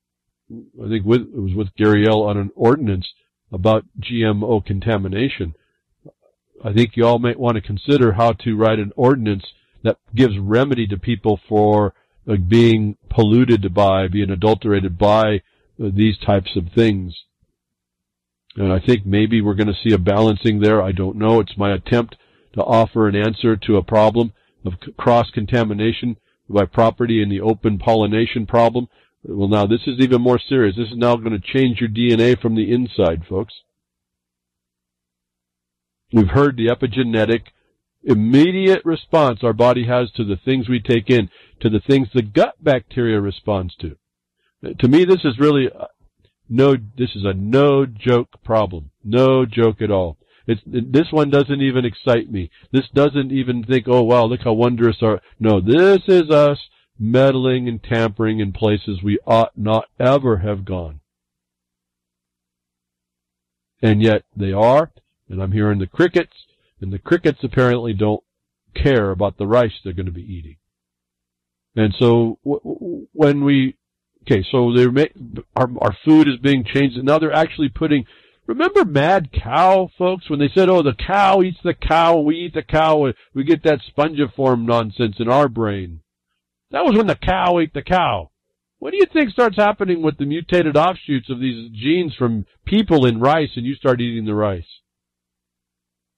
I think it was with Gary L. on an ordinance about GMO contamination, I think you all might want to consider how to write an ordinance that gives remedy to people for being polluted by, being adulterated by these types of things. And I think maybe we're going to see a balancing there. I don't know. It's my attempt to offer an answer to a problem of cross-contamination by property and the open pollination problem. Well, now this is even more serious. This is now going to change your DNA from the inside, folks. We've heard the epigenetic immediate response our body has to the things we take in, to the things the gut bacteria responds to. To me, this is really this is a no-joke problem. No joke at all. This one doesn't even excite me. This doesn't even think, oh, wow, look how wondrous our... No, this is us meddling and tampering in places we ought not ever have gone. And yet they are, and I'm hearing the crickets, and the crickets apparently don't care about the rice they're going to be eating. And so when we Okay, so our food is being changed, and now they're actually putting. Remember Mad Cow, folks, when they said, "Oh, the cow eats the cow, we eat the cow, and we get that spongiform nonsense in our brain." That was when the cow ate the cow. What do you think starts happening with the mutated offshoots of these genes from people in rice, and you start eating the rice?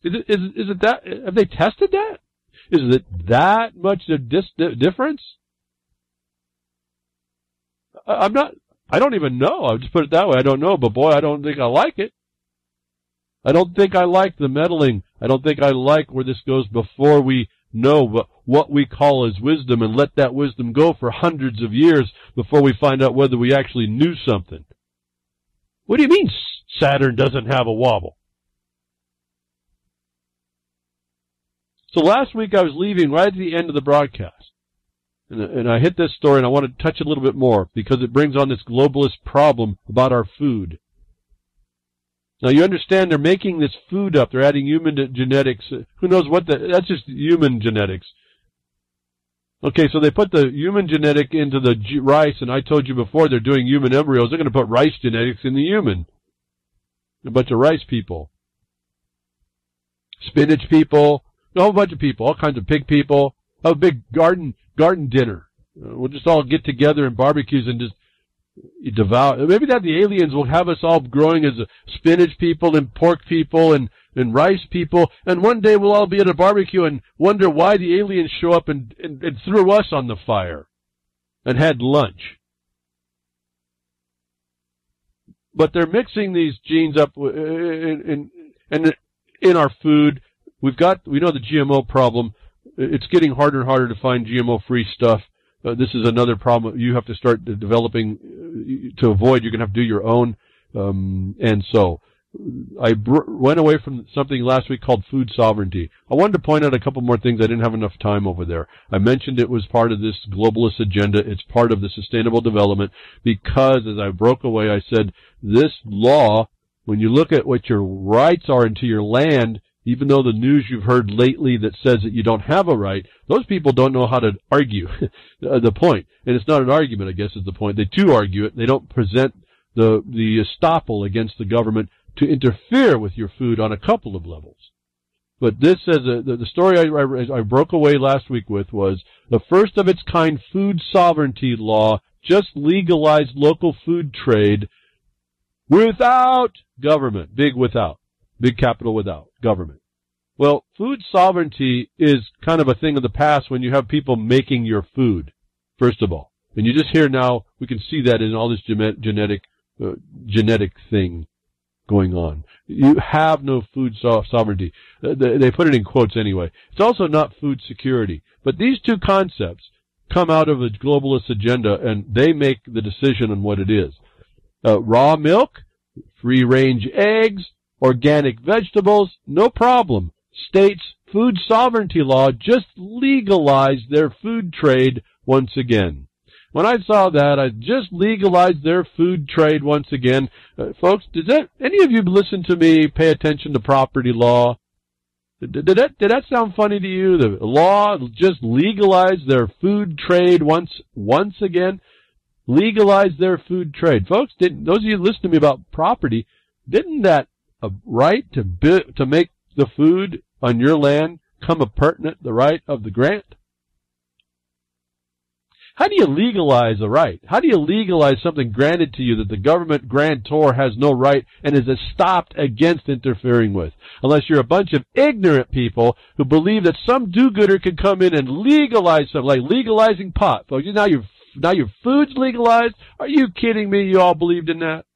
Is it that? Have they tested that? Is it that much a difference? I don't even know. I'll just put it that way. I don't know, but boy, I don't think I like it. I don't think I like the meddling. I don't think I like where this goes before we know what we call as wisdom and let that wisdom go for hundreds of years before we find out whether we actually knew something. What do you mean Saturn doesn't have a wobble? So last week I was leaving right at the end of the broadcast. And I hit this story, and I want to touch it a little bit more because it brings on this globalist problem about our food. Now, you understand they're making this food up. They're adding human genetics. Who knows what that's just human genetics. Okay, so they put the human genetic into the rice, and I told you before they're doing human embryos. They're going to put rice genetics in the human. A bunch of rice people. Spinach people. A whole bunch of people. All kinds of pig people. Have a big garden dinner. We'll just all get together in barbecues and just devour. Maybe that the aliens will have us all growing as spinach people and pork people and rice people, and one day we'll all be at a barbecue and wonder why the aliens show up and threw us on the fire and had lunch. But they're mixing these genes up in our food. We know the GMO problem. It's getting harder and harder to find GMO-free stuff. This is another problem you have to start developing to avoid. You're going to have to do your own. And so I went away from something last week called food sovereignty. I wanted to point out a couple more things. I didn't have enough time over there. I mentioned it was part of this globalist agenda. It's part of the sustainable development because, as I broke away, I said this law, when you look at what your rights are into your land, even though the news you've heard lately that says that you don't have a right, those people don't know how to argue the point. And it's not an argument, I guess, is the point. They too argue it. They don't present the estoppel against the government to interfere with your food on a couple of levels. But this says the story I broke away last week with was the first of its kind food sovereignty law just legalized local food trade without government. Big capital without government. Well, food sovereignty is kind of a thing of the past when you have people making your food, first of all. And you just hear now, we can see that in all this genetic thing going on. You have no food sovereignty. They put it in quotes anyway. It's also not food security. But these two concepts come out of a globalist agenda, and they make the decision on what it is. Raw milk, free-range eggs, organic vegetables, no problem. States' food sovereignty law just legalized their food trade once again. When I saw that, I just legalized their food trade once again. Folks, did any of you listen to me pay attention to property law? Did that sound funny to you? The law just legalized their food trade once again? Legalized their food trade. Folks, those of you who listen to me about property, didn't that a right to make the food on your land come appurtenant the right of the grant? How do you legalize a right? How do you legalize something granted to you that the government grantor has no right and is stopped against interfering with? Unless you're a bunch of ignorant people who believe that some do-gooder can come in and legalize something, like legalizing pot. Folks, now your food's legalized? Are you kidding me? You all believed in that?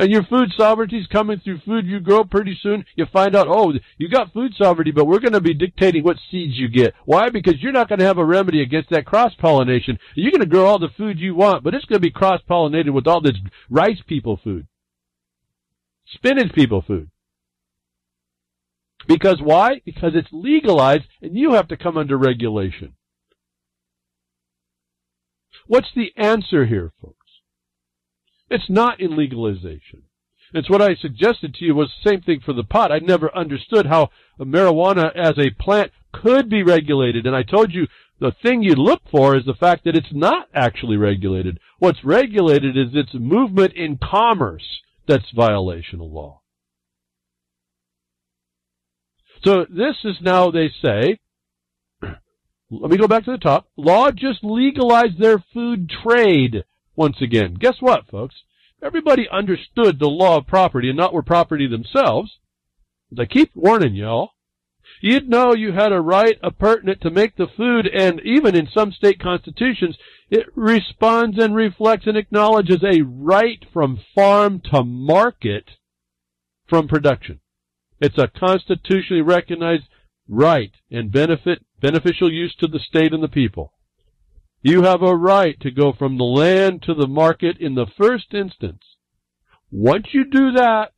And your food sovereignty is coming through food you grow. Pretty soon you find out, oh, you got food sovereignty, but we're going to be dictating what seeds you get. Why? Because you're not going to have a remedy against that cross-pollination. You're going to grow all the food you want, but it's going to be cross-pollinated with all this rice people food, spinach people food. Because why? Because it's legalized, and you have to come under regulation. What's the answer here, folks? It's not in legalization. It's what I suggested to you was the same thing for the pot. I never understood how marijuana as a plant could be regulated. And I told you the thing you look for is the fact that it's not actually regulated. What's regulated is its movement in commerce. That's violation of law. So this is now, they say, let me go back to the top. Law just legalized their food trade once again. Guess what, folks? Everybody understood the law of property and not were property themselves. As I keep warning y'all, you'd know you had a right appurtenant to make the food, and even in some state constitutions, it responds and reflects and acknowledges a right from farm to market from production. It's a constitutionally recognized right and beneficial use to the state and the people. You have a right to go from the land to the market in the first instance. Once you do that,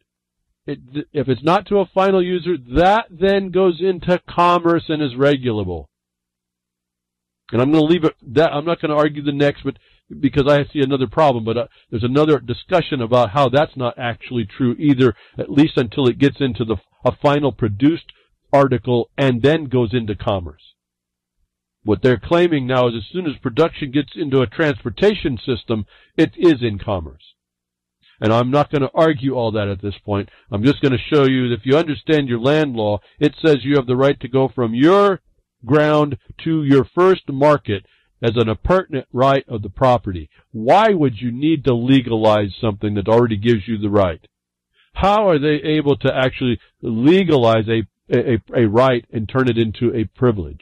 if it's not to a final user, that then goes into commerce and is regulable. And I'm going to leave it that. I'm not going to argue the next, but because I see another problem, but there's another discussion about how that's not actually true either, at least until it gets into a final produced article and then goes into commerce. What they're claiming now is as soon as production gets into a transportation system, it is in commerce. And I'm not going to argue all that at this point. I'm just going to show you that if you understand your land law, it says you have the right to go from your ground to your first market as an appurtenant right of the property. Why would you need to legalize something that already gives you the right? How are they able to actually legalize a right and turn it into a privilege?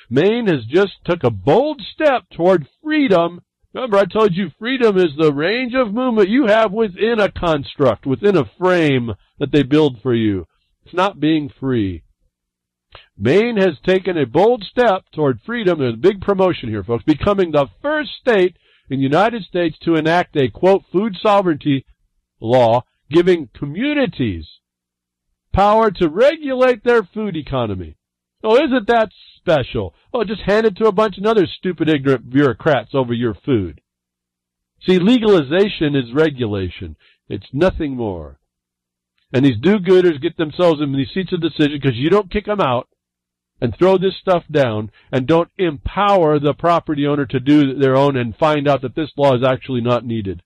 Maine has just took a bold step toward freedom. Remember, I told you freedom is the range of movement you have within a construct, within a frame that they build for you. It's not being free. Maine has taken a bold step toward freedom. There's a big promotion here, folks, becoming the first state in the United States to enact a, quote, food sovereignty law, giving communities power to regulate their food economy. Oh, isn't that special? Oh, just hand it to a bunch of other stupid, ignorant bureaucrats over your food. See, legalization is regulation. It's nothing more. And these do-gooders get themselves in these seats of decision because you don't kick them out and throw this stuff down and don't empower the property owner to do their own and find out that this law is actually not needed.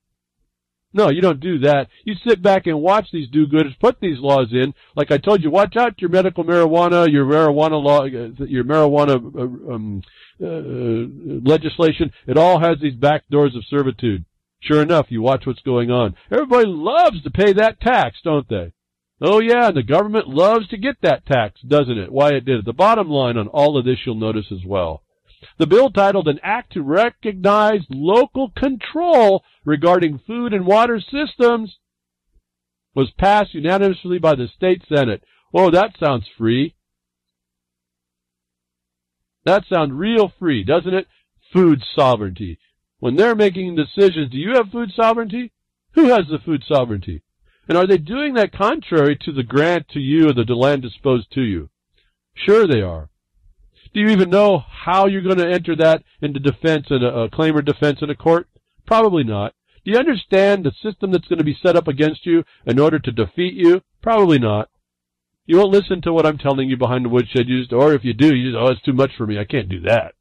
No, you don't do that. You sit back and watch these do-gooders put these laws in. Like I told you, watch out your medical marijuana, your marijuana law, your marijuana legislation. It all has these back doors of servitude. Sure enough, you watch what's going on. Everybody loves to pay that tax, don't they? Oh yeah, and the government loves to get that tax, doesn't it? Why it did it. The bottom line on all of this you'll notice as well. The bill titled An Act to Recognize Local Control Regarding Food and Water Systems was passed unanimously by the state Senate. Oh, that sounds free. That sounds real free, doesn't it? Food sovereignty. When they're making decisions, do you have food sovereignty? Who has the food sovereignty? And are they doing that contrary to the grant to you or the land disposed to you? Sure they are. Do you even know how you're going to enter that into defense and a claim or defense in a court? Probably not. Do you understand the system that's going to be set up against you in order to defeat you? Probably not. You won't listen to what I'm telling you behind the woodshed, or if you do, you just, oh, it's too much for me. I can't do that.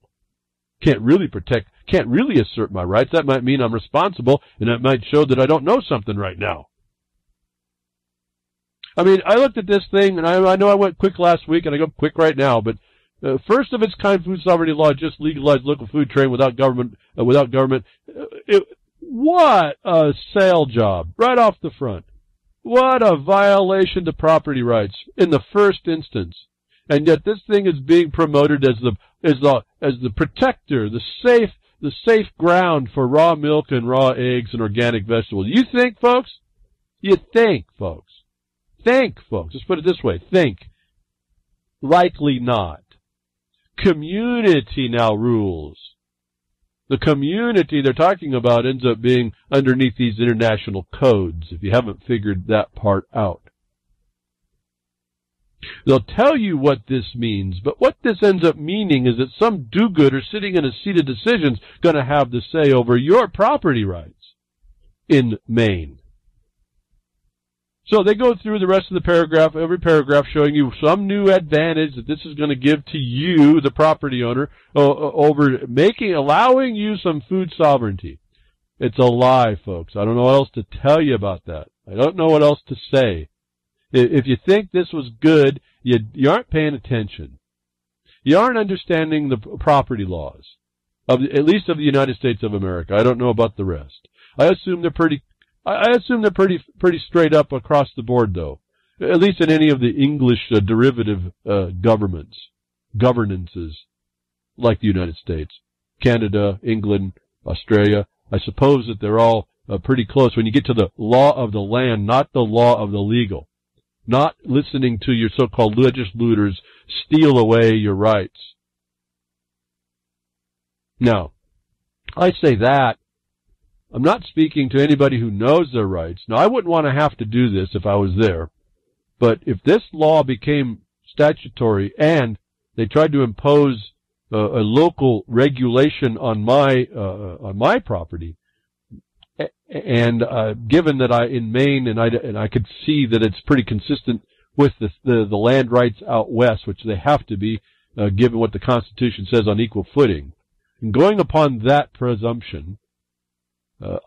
Can't really assert my rights. That might mean I'm responsible, and that might show that I don't know something right now. I mean, I looked at this thing, and I know I went quick last week, and I go quick right now, but first of its kind food sovereignty law just legalized local food trade without government. What a sale job right off the front. What a violation to property rights in the first instance. And yet this thing is being promoted as the protector, the safe ground for raw milk and raw eggs and organic vegetables. You think, folks? You think, folks. Think, folks. Let's put it this way. Think. Likely not. Community now rules. The community they're talking about ends up being underneath these international codes, if you haven't figured that part out. They'll tell you what this means, but what this ends up meaning is that some do-gooder sitting in a seat of decision is going to have the say over your property rights in Maine. So they go through the rest of the paragraph, every paragraph showing you some new advantage that this is going to give to you, the property owner, over allowing you some food sovereignty. It's a lie, folks. I don't know what else to tell you about that. I don't know what else to say. If you think this was good, you aren't paying attention. You aren't understanding the property laws, at least of the United States of America. I don't know about the rest. I assume they're pretty straight up across the board, though. At least in any of the English derivative governances, like the United States, Canada, England, Australia. I suppose that they're all pretty close when you get to the law of the land, not the law of the legal. Not listening to your so-called legislators steal away your rights. Now, I say that. I'm not speaking to anybody who knows their rights. Now, I wouldn't want to have to do this if I was there. But if this law became statutory and they tried to impose a local regulation on my property, and given that in Maine and I could see that it's pretty consistent with the land rights out west, which they have to be, given what the Constitution says on equal footing, and going upon that presumption,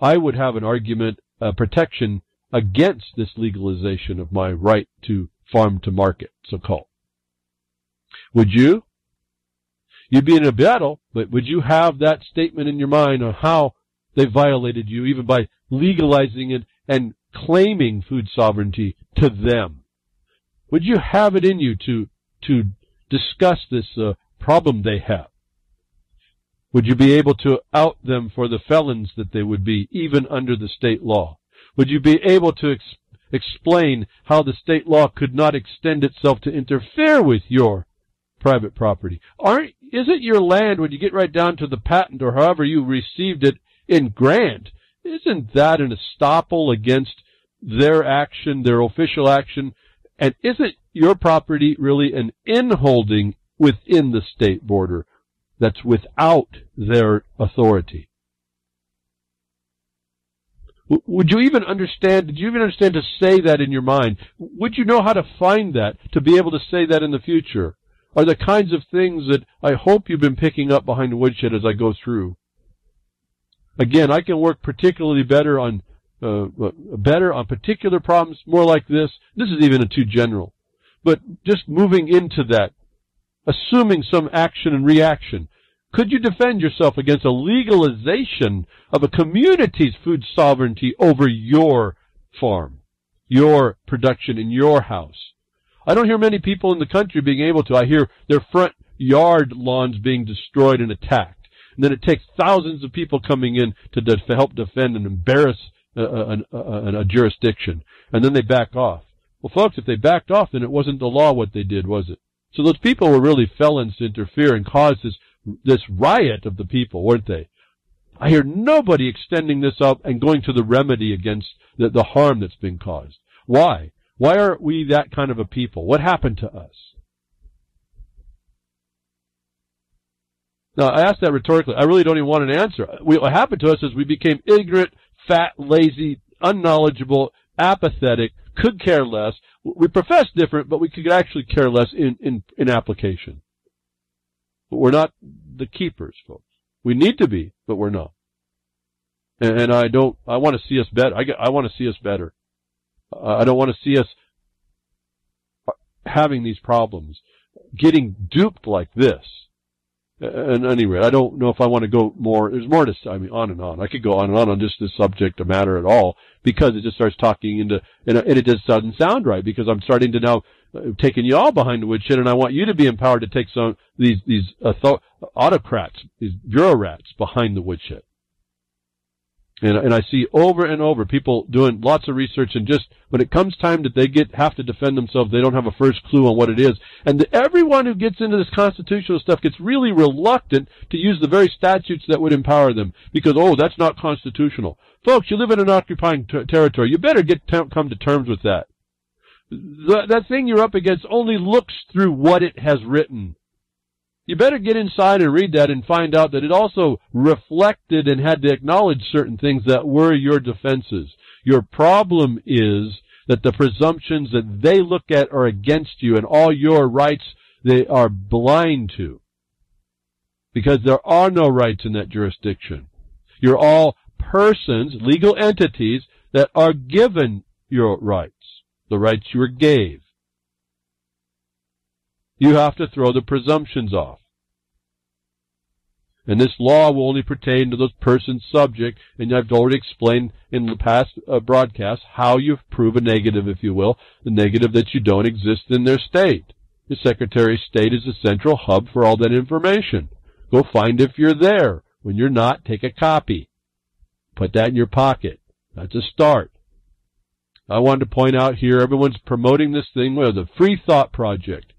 I would have an argument, protection against this legalization of my right to farm to market, so-called. Would you? You'd be in a battle, but would you have that statement in your mind on how they violated you, even by legalizing it and claiming food sovereignty to them? Would you have it in you to discuss this problem they have? Would you be able to out them for the felons that they would be, even under the state law? Would you be able to explain how the state law could not extend itself to interfere with your private property? Isn't your land, when you get right down to the patent or however you received it in grant, isn't that an estoppel against their action, their official action? And isn't your property really an inholding within the state border that's without their authority? Would you even understand, did you even understand to say that in your mind? Would you know how to find that, to be able to say that in the future? Are the kinds of things that I hope you've been picking up behind the woodshed as I go through. Again, I can work particularly better on particular problems, more like this. This is even too general. But just moving into that, assuming some action and reaction, could you defend yourself against a legalization of a community's food sovereignty over your farm, your production in your house? I don't hear many people in the country being able to. I hear their front yard lawns being destroyed and attacked. And then it takes thousands of people coming in to help defend and embarrass a jurisdiction. And then they back off. Well, folks, if they backed off, then it wasn't the law what they did, was it? So those people were really felons to interfere and cause this riot of the people, weren't they? I hear nobody extending this up and going to the remedy against the harm that's been caused. Why? Why aren't we that kind of a people? What happened to us? Now, I asked that rhetorically. I really don't even want an answer. What happened to us is we became ignorant, fat, lazy, unknowledgeable, apathetic, could care less. We profess different, but we could actually care less in application. But we're not the keepers, folks. We need to be, but we're not. And I want to see us better. I want to see us better. I don't want to see us having these problems, getting duped like this. And anyway, I don't know if I want to go more. There's more to say. I mean, on and on. I could go on and on just this subject matter at all, because it just starts talking into, and it just doesn't sound right, because I'm starting to now taking you all behind the woodshed, and I want you to be empowered to take some these autocrats, these bureau rats behind the woodshed. And I see over and over people doing lots of research, and just when it comes time that they have to defend themselves, they don't have a first clue on what it is. And everyone who gets into this constitutional stuff gets really reluctant to use the very statutes that would empower them, because, that's not constitutional. Folks, you live in an occupying territory. You better come to terms with that. That thing you're up against only looks through what it has written. You better get inside and read that and find out that it also reflected and had to acknowledge certain things that were your defenses. Your problem is that the presumptions that they look at are against you and all your rights they are blind to. Because there are no rights in that jurisdiction. You're all persons, legal entities, that are given your rights, the rights you were gave. You have to throw the presumptions off. And this law will only pertain to those persons subject, and I've already explained in the past broadcast how you prove a negative, if you will, the negative that you don't exist in their state. The Secretary of State is the central hub for all that information. Go find if you're there. When you're not, take a copy. Put that in your pocket. That's a start. I wanted to point out here, everyone's promoting this thing with the Free Thought Project.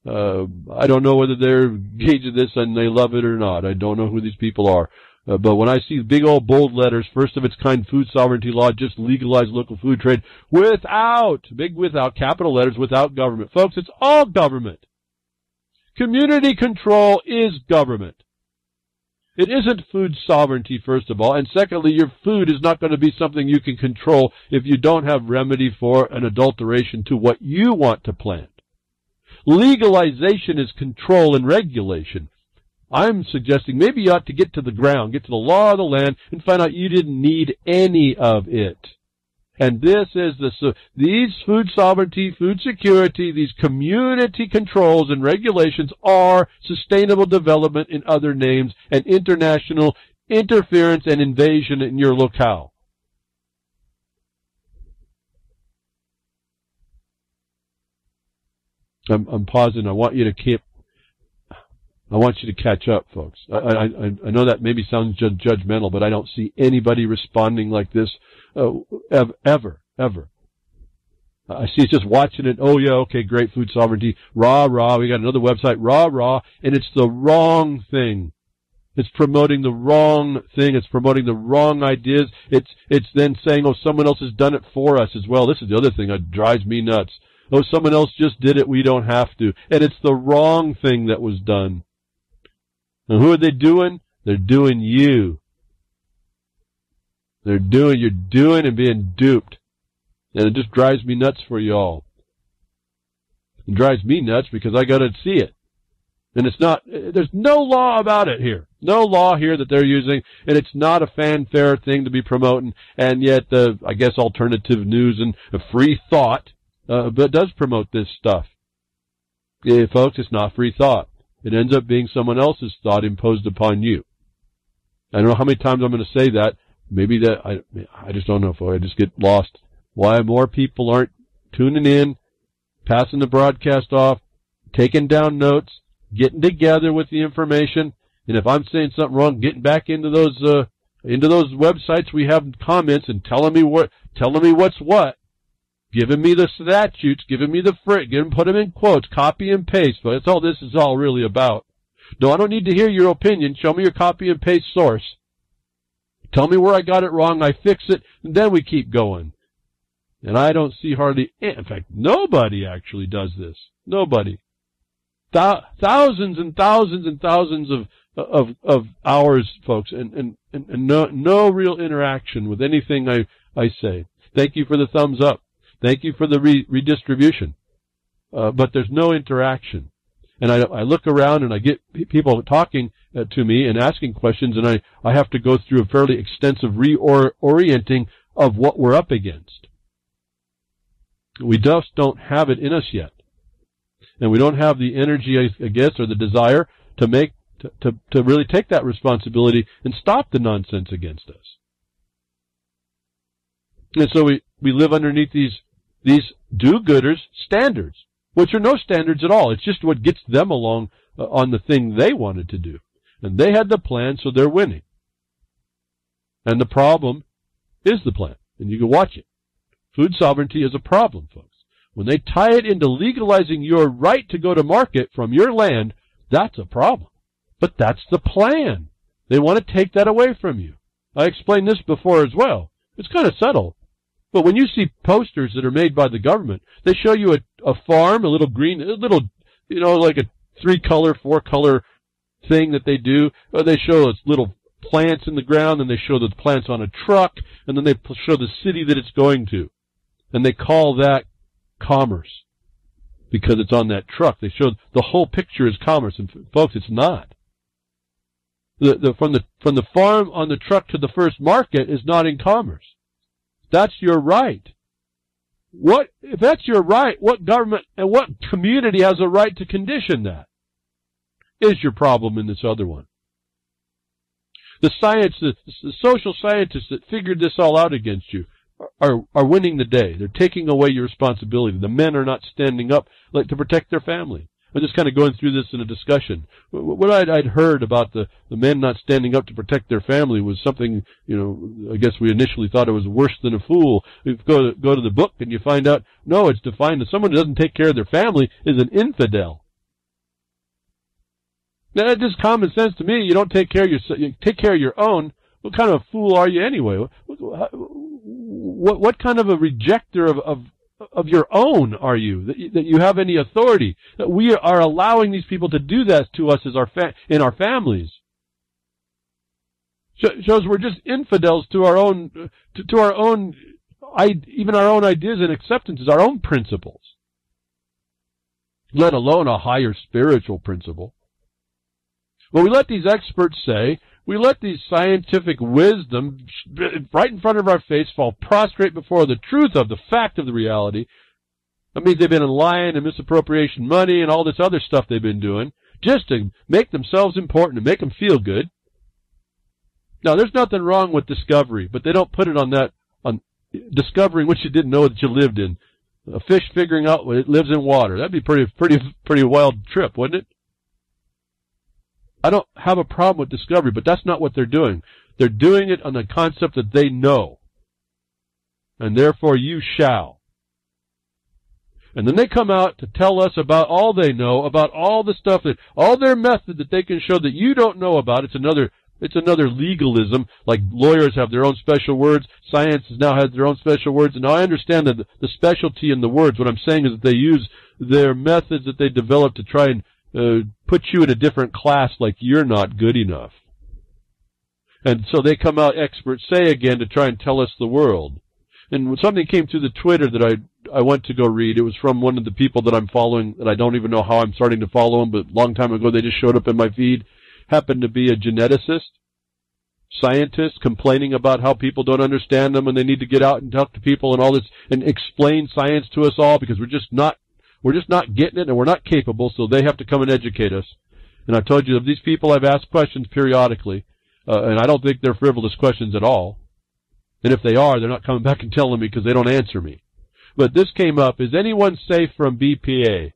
I don't know whether they're engaged in this and they love it or not. I don't know who these people are. But when I see big old bold letters, first of its kind food sovereignty law, just legalize local food trade without, big without, capital letters, without government. Folks, it's all government. Community control is government. It isn't food sovereignty, first of all, and secondly, your food is not going to be something you can control if you don't have remedy for an adulteration to what you want to plant. Legalization is control and regulation. I'm suggesting maybe you ought to get to the ground, get to the law of the land, and find out you didn't need any of it. And this is these food sovereignty, food security, these community controls and regulations are sustainable development in other names and international interference and invasion in your locale. I'm pausing. I want you to catch up, folks. I know that maybe sounds judgmental, but I don't see anybody responding like this ever. I see it's just watching it. Oh yeah, okay, great, food sovereignty. Rah, rah. We got another website. Rah, rah. And it's the wrong thing. It's promoting the wrong thing. It's promoting the wrong ideas. It's then saying, oh, someone else has done it for us as well. This is the other thing that drives me nuts. Oh, someone else just did it. We don't have to. And it's the wrong thing that was done. And who are they doing? They're doing you. You're doing and being duped. And it just drives me nuts for you all. It drives me nuts because I got to see it. And there's no law about it here. No law here that they're using, and it's not a fanfare thing to be promoting, and yet, I guess alternative news and free thought, but does promote this stuff. Yeah, folks, it's not free thought. It ends up being someone else's thought imposed upon you. I don't know how many times I'm going to say that. Maybe that, I just don't know, folks. I just get lost. Why more people aren't tuning in, passing the broadcast off, taking down notes, getting together with the information, and if I'm saying something wrong, getting back into those websites we have comments and telling me what's what, giving me the statutes, giving me the put them in quotes, copy and paste. But that's all this is all really about. No, I don't need to hear your opinion. Show me your copy and paste source. Tell me where I got it wrong, I fix it, and then we keep going. And I don't see hardly, in fact, nobody actually does this. Nobody. Thousands and thousands and thousands of hours, folks, and no real interaction with anything I say. Thank you for the thumbs up. Thank you for the redistribution. But there's no interaction. And I look around and I get people talking to me and asking questions, and I have to go through a fairly extensive reorienting of what we're up against. We just don't have it in us yet. And we don't have the energy, I guess, or the desire to really take that responsibility and stop the nonsense against us. And so we live underneath these do-gooders standards, which are no standards at all. It's just what gets them along on the thing they wanted to do. And they had the plan, so they're winning. And the problem is the plan. And you can watch it. Food sovereignty is a problem, folks. When they tie it into legalizing your right to go to market from your land, that's a problem. But that's the plan. They want to take that away from you. I explained this before as well. It's kind of subtle. But when you see posters that are made by the government, they show you a farm, a little green, like a 3-color, 4-color thing that they do. Or they show us little plants in the ground, and they show the plants on a truck, and then they show the city that it's going to. And they call that commerce because it's on that truck. They show the whole picture is commerce, and folks, it's not. From the farm on the truck to the first market is not in commerce. That's your right. If that's your right, what government and what community has a right to condition that? Is your problem in this other one. The social scientists that figured this all out against you are winning the day. They're taking away your responsibility. The men are not standing up to protect their family. I'm just kind of going through this in a discussion. What I'd heard about the men not standing up to protect their family was something, I guess we initially thought it was worse than a fool. You go to the book and you find out, no, it's defined as someone who doesn't take care of their family is an infidel. Now, that's just common sense to me. You don't take care of you take care of your own. What kind of fool are you anyway? What kind of a rejecter of your own are you, that you have any authority? That we are allowing these people to do that to us as in our families. Shows we're just infidels to our own, even our own ideas and acceptances, our own principles. Let alone a higher spiritual principle. Well, we let these experts say, we let these scientific wisdom right in front of our face fall prostrate before the truth of the fact of the reality. That means they've been lying and misappropriation money and all this other stuff they've been doing just to make themselves important and make them feel good. Now, there's nothing wrong with discovery, but they don't put it on discovering what you didn't know that you lived in. A fish figuring out it lives in water. That'd be pretty wild trip, wouldn't it? I don't have a problem with discovery, but that's not what they're doing. They're doing it on the concept that they know. And therefore you shall. And then they come out to tell us about all they know, about all the stuff all their method that they can show that you don't know about. It's another legalism, like lawyers have their own special words, science now has their own special words, and now I understand that the specialty in the words. What I'm saying is that they use their methods that they develop to try and put you in a different class, like you're not good enough. And so they come out, experts say again, to try and tell us the world. And when something came through the Twitter that I went to go read, it was from one of the people that I'm following, that I don't even know how I'm starting to follow them, but a long time ago they just showed up in my feed, happened to be a geneticist, scientist, complaining about how people don't understand them and they need to get out and talk to people and all this, and explain science to us all, because we're just not getting it, and we're not capable, so they have to come and educate us. And I told you, of these people, I've asked questions periodically, and I don't think they're frivolous questions at all. And if they are, they're not coming back and telling me because they don't answer me. But this came up, is anyone safe from BPA?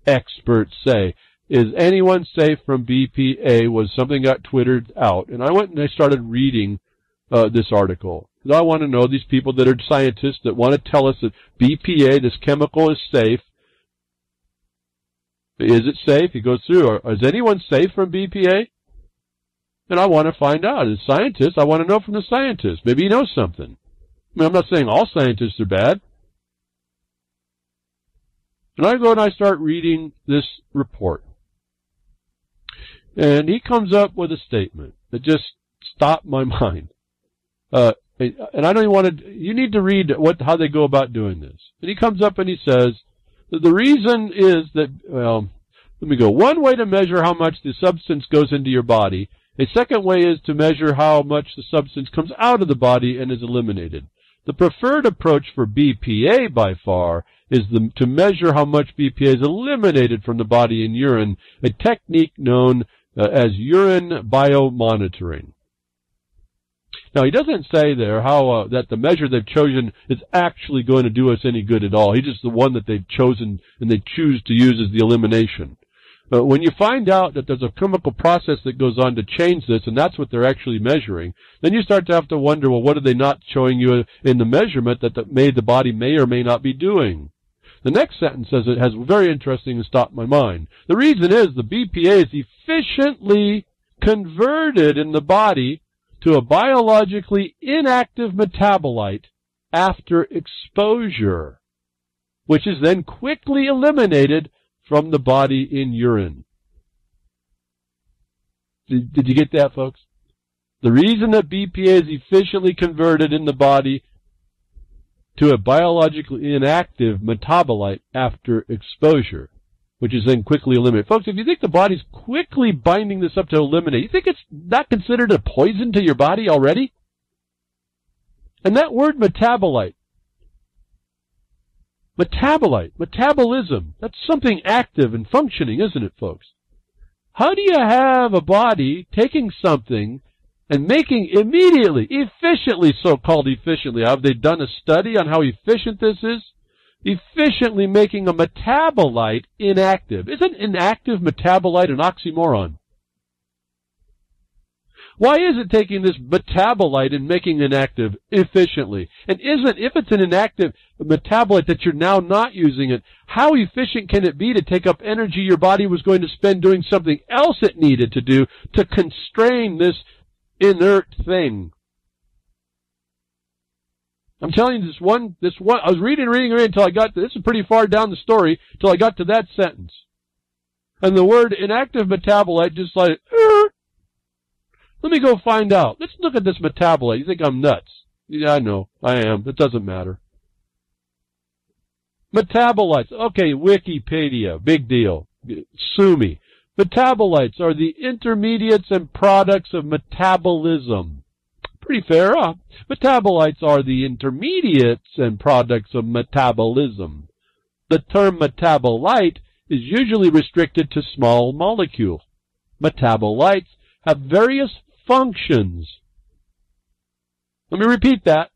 Experts say, is anyone safe from BPA? Was something got twittered out. And I went and I started reading this article. Because I want to know these people that are scientists that want to tell us that BPA, this chemical, is safe. Is it safe? He goes through, is anyone safe from BPA? And I want to find out. As scientists, I want to know from the scientists. Maybe he knows something. I mean, I'm not saying all scientists are bad. And I go and I start reading this report. And he comes up with a statement that just stopped my mind. And I don't even want to, you need to read how they go about doing this. And he comes up and he says, the reason is that, well, let me go. One way to measure how much the substance goes into your body. A second way is to measure how much the substance comes out of the body and is eliminated. The preferred approach for BPA by far is to measure how much BPA is eliminated from the body in urine, a technique known as urine biomonitoring. Now, he doesn't say there how that the measure they've chosen is actually going to do us any good at all. He's just the one that they've chosen and they choose to use as the elimination. But when you find out that there's a chemical process that goes on to change this, and that's what they're actually measuring, then you start to have to wonder, well, what are they not showing you in the measurement that the body may or may not be doing? The next sentence says, it has very interesting and stopped my mind. The reason is the BPA is efficiently converted in the body to a biologically inactive metabolite after exposure, which is then quickly eliminated from the body in urine. Did you get that, folks? The reason that BPA is efficiently converted in the body to a biologically inactive metabolite after exposure, which is then quickly eliminated. Folks, if you think the body's quickly binding this up to eliminate, you think it's not considered a poison to your body already? And that word metabolite, metabolism, that's something active and functioning, isn't it, folks? How do you have a body taking something and making immediately, efficiently, so-called efficiently, have they done a study on how efficient this is? Efficiently making a metabolite inactive. Isn't inactive metabolite an oxymoron? Why is it taking this metabolite and making it inactive efficiently? And if it's an inactive metabolite that you're now not using it, how efficient can it be to take up energy your body was going to spend doing something else it needed to do to constrain this inert thing? I'm telling you this one, I was reading until I got to, this is pretty far down the story, till I got to that sentence. And the word inactive metabolite just like, let me go find out. Let's look at this metabolite. You think I'm nuts? Yeah, I know. I am. It doesn't matter. Metabolites. Okay, Wikipedia. Big deal. Sue me. Metabolites are the intermediates and products of metabolism. Pretty fair, huh? Metabolites are the intermediates and products of metabolism. The term metabolite is usually restricted to small molecules. Metabolites have various functions. Let me repeat that.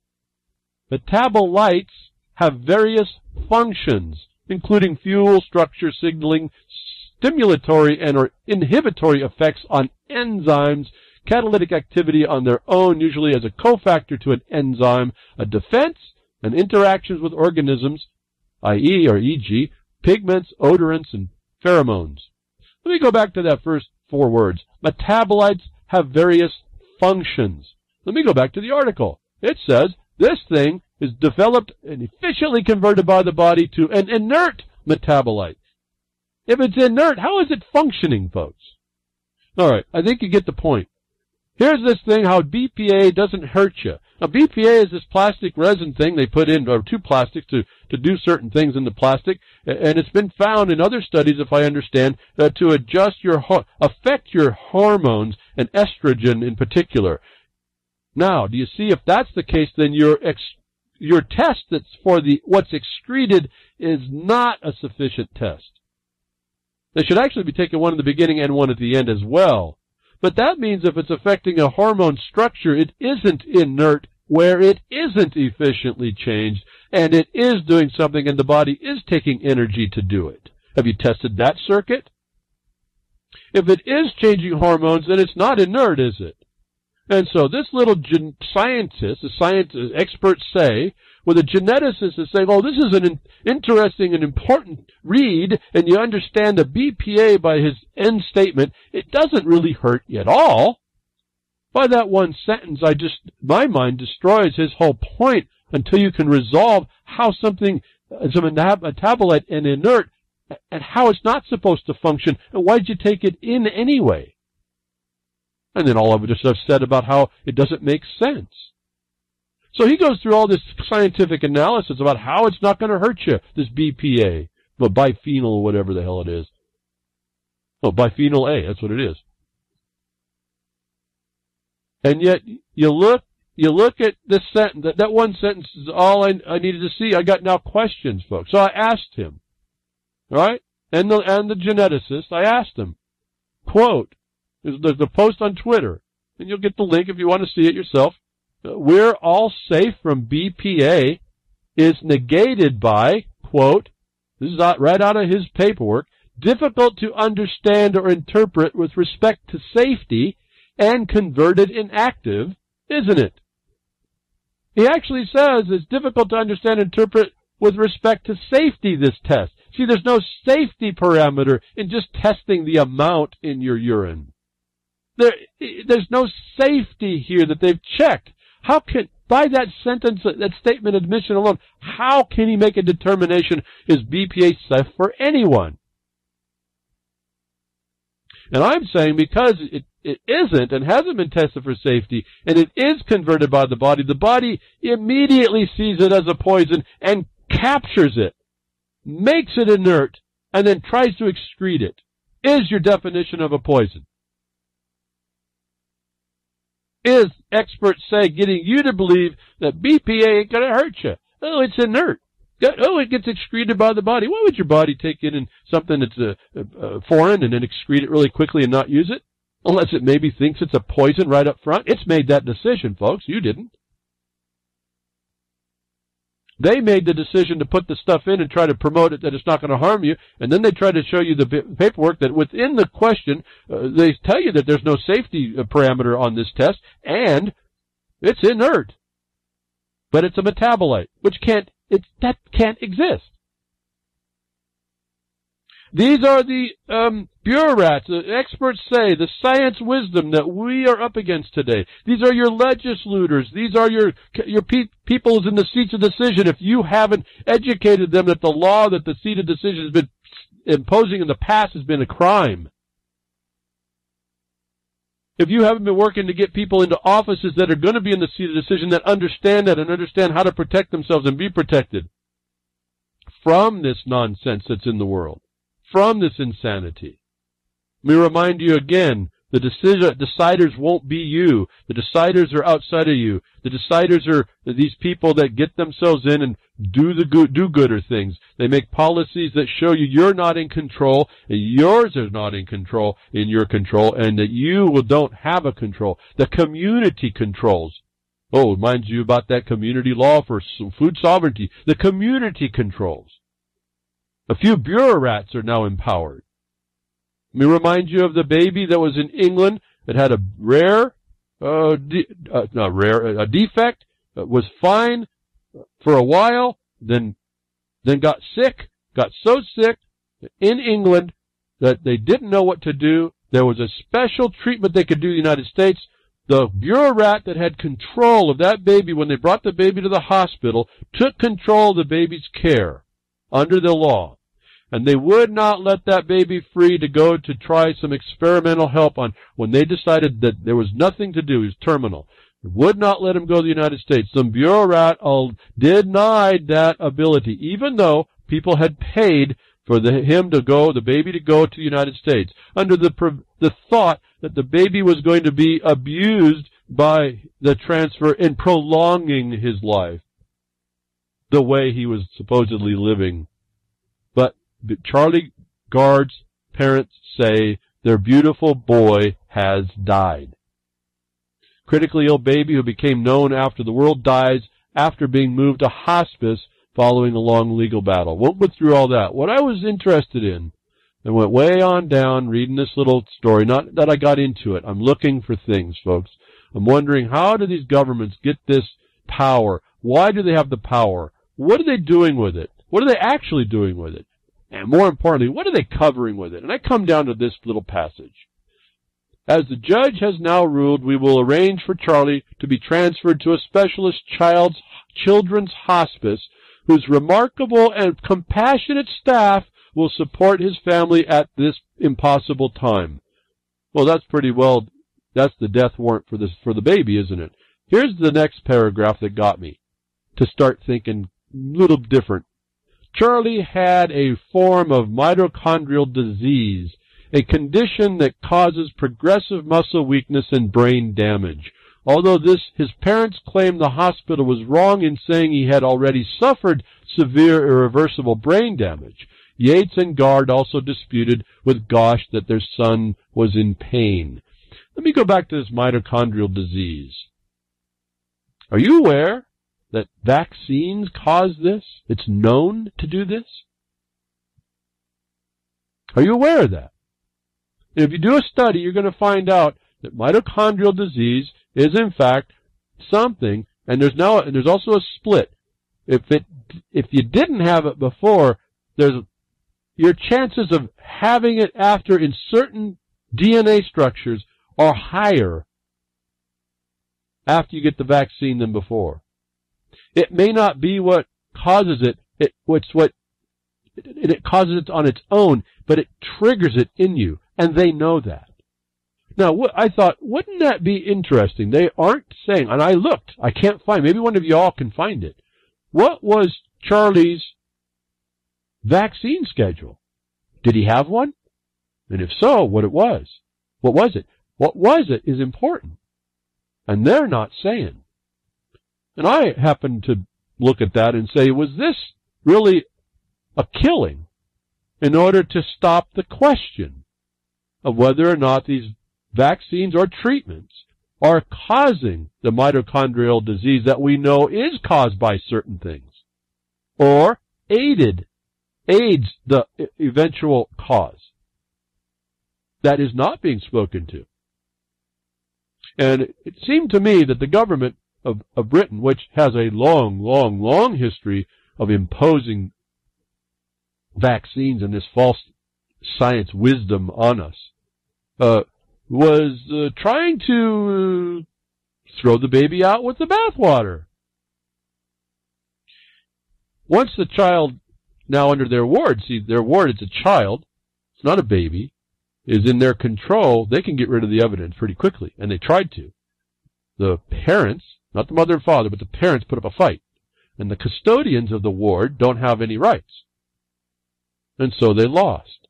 Metabolites have various functions, including fuel, structure, signaling, stimulatory and or inhibitory effects on enzymes, catalytic activity on their own, usually as a cofactor to an enzyme, a defense, and interactions with organisms, i.e. or e.g., pigments, odorants, and pheromones. Let me go back to that first 4 words. Metabolites have various functions. Let me go back to the article. It says this thing is developed and efficiently converted by the body to an inert metabolite. If it's inert, how is it functioning, folks? All right, I think you get the point. Here's this thing, how BPA doesn't hurt you. Now, BPA is this plastic resin thing they put in, or 2 plastics to do certain things in the plastic, and it's been found in other studies, if I understand, to affect your hormones, and estrogen in particular. Now, do you see, if that's the case, then your test that's for what's excreted is not a sufficient test. They should actually be taking one in the beginning and one at the end as well. But that means if it's affecting a hormone structure, it isn't inert where it isn't efficiently changed, and it is doing something, and the body is taking energy to do it. Have you tested that circuit? If it is changing hormones, then it's not inert, is it? And so this little scientist, experts say, well, the geneticist is saying, oh, this is an interesting and important read, and you understand the BPA by his end statement, it doesn't really hurt you at all. By that one sentence, my mind destroys his whole point until you can resolve how something is a metabolite and inert, and how it's not supposed to function, and why'd you take it in anyway? And then all of it just I've said about how it doesn't make sense. So he goes through all this scientific analysis about how it's not going to hurt you, this BPA, but biphenyl, whatever the hell it is. Oh, biphenyl A, that's what it is. And yet, you look at this sentence, that one sentence is all I needed to see. I got now questions, folks. So I asked him, right? And the geneticist, I asked him, quote, there's a post on Twitter, and you'll get the link if you want to see it yourself. We're all safe from BPA is negated by, quote, this is right out of his paperwork, difficult to understand or interpret with respect to safety and converted inactive, isn't it? He actually says it's difficult to understand and interpret with respect to safety, this test. See, there's no safety parameter in just testing the amount in your urine. There's no safety here that they've checked. How can, by that sentence, that statement admission alone, how can he make a determination is BPA safe for anyone? And I'm saying because it isn't and hasn't been tested for safety, and it is converted by the body immediately sees it as a poison and captures it, makes it inert, and then tries to excrete it, is your definition of a poison. Is, experts say, getting you to believe that BPA ain't going to hurt you. Oh, it's inert. Oh, it gets excreted by the body. Why would your body take it in something that's foreign and then excrete it really quickly and not use it? Unless it maybe thinks it's a poison right up front. It's made that decision, folks. You didn't. They made the decision to put the stuff in and try to promote it that it's not going to harm you, and then they try to show you the paperwork that within the question, they tell you that there's no safety parameter on this test, and it's inert. But it's a metabolite, which can't exist. These are the bureaucrats. Experts say the science wisdom that we are up against today. These are your legislators. These are your peoples in the seats of decision. If you haven't educated them that the law that the seat of decision has been imposing in the past has been a crime. If you haven't been working to get people into offices that are going to be in the seat of decision that understand that and understand how to protect themselves and be protected from this nonsense that's in the world, from this insanity. Let me remind you again, the deciders won't be you. The deciders are outside of you. The deciders are these people that get themselves in and do do-gooder things. They make policies that show you you're not in control, and yours is not in your control, and that you don't have a control. The community controls. Oh, it reminds you about that community law for food sovereignty. The community controls. A few bureaucrats are now empowered. Let me remind you of the baby that was in England that had a defect, was fine for a while, then got sick, got so sick in England that they didn't know what to do. There was a special treatment they could do in the United States. The bureaucrat that had control of that baby when they brought the baby to the hospital took control of the baby's care under the law. And they would not let that baby free to go to try some experimental help on when they decided that there was nothing to do. He was terminal. They would not let him go to the United States. Some bureaucrat denied that ability, even though people had paid for the baby to go to the United States, under the thought that the baby was going to be abused by the transfer in prolonging his life the way he was supposedly living. But Charlie Gard's parents say their beautiful boy has died. Critically ill baby who became known after the world dies after being moved to hospice following a long legal battle. Won't go through all that. What I was interested in, I went way on down reading this little story, not that I got into it. I'm looking for things, folks. I'm wondering, how do these governments get this power? Why do they have the power? What are they doing with it? What are they actually doing with it? And more importantly, what are they covering with it? And I come down to this little passage. As the judge has now ruled, we will arrange for Charlie to be transferred to a specialist children's hospice whose remarkable and compassionate staff will support his family at this impossible time. Well, that's the death warrant for the baby, isn't it? Here's the next paragraph that got me to start thinking a little different. Charlie had a form of mitochondrial disease, a condition that causes progressive muscle weakness and brain damage. Although his parents claimed the hospital was wrong in saying he had already suffered severe irreversible brain damage, Yates and Gard also disputed with Gosh that their son was in pain. Let me go back to this mitochondrial disease. Are you aware that vaccines cause this? It's known to do this. Are you aware of that? And if you do a study, you're going to find out that mitochondrial disease is in fact something, and there's also a split. If you didn't have it before, your chances of having it after in certain DNA structures are higher after you get the vaccine than before. It may not be what causes it. It's what it causes it on its own, but it triggers it in you, and they know that. Now, I thought, wouldn't that be interesting? They aren't saying, and I looked, I can't find, maybe one of y'all can find it. What was Charlie's vaccine schedule? Did he have one? And if so, what was it? What was it is important. And they're not saying. And I happen to look at that and say, was this really a killing in order to stop the question of whether or not these vaccines or treatments are causing the mitochondrial disease that we know is caused by certain things, or aids the eventual cause? That is not being spoken to. And it seemed to me that the government of Britain, which has a long history of imposing vaccines and this false science wisdom on us, was trying to throw the baby out with the bathwater. Once the child, now under their ward, see, their ward, it's a child, it's not a baby, is in their control, they can get rid of the evidence pretty quickly, and they tried to. The parents, not the mother and father, but the parents put up a fight, and the custodians of the ward don't have any rights. And so they lost.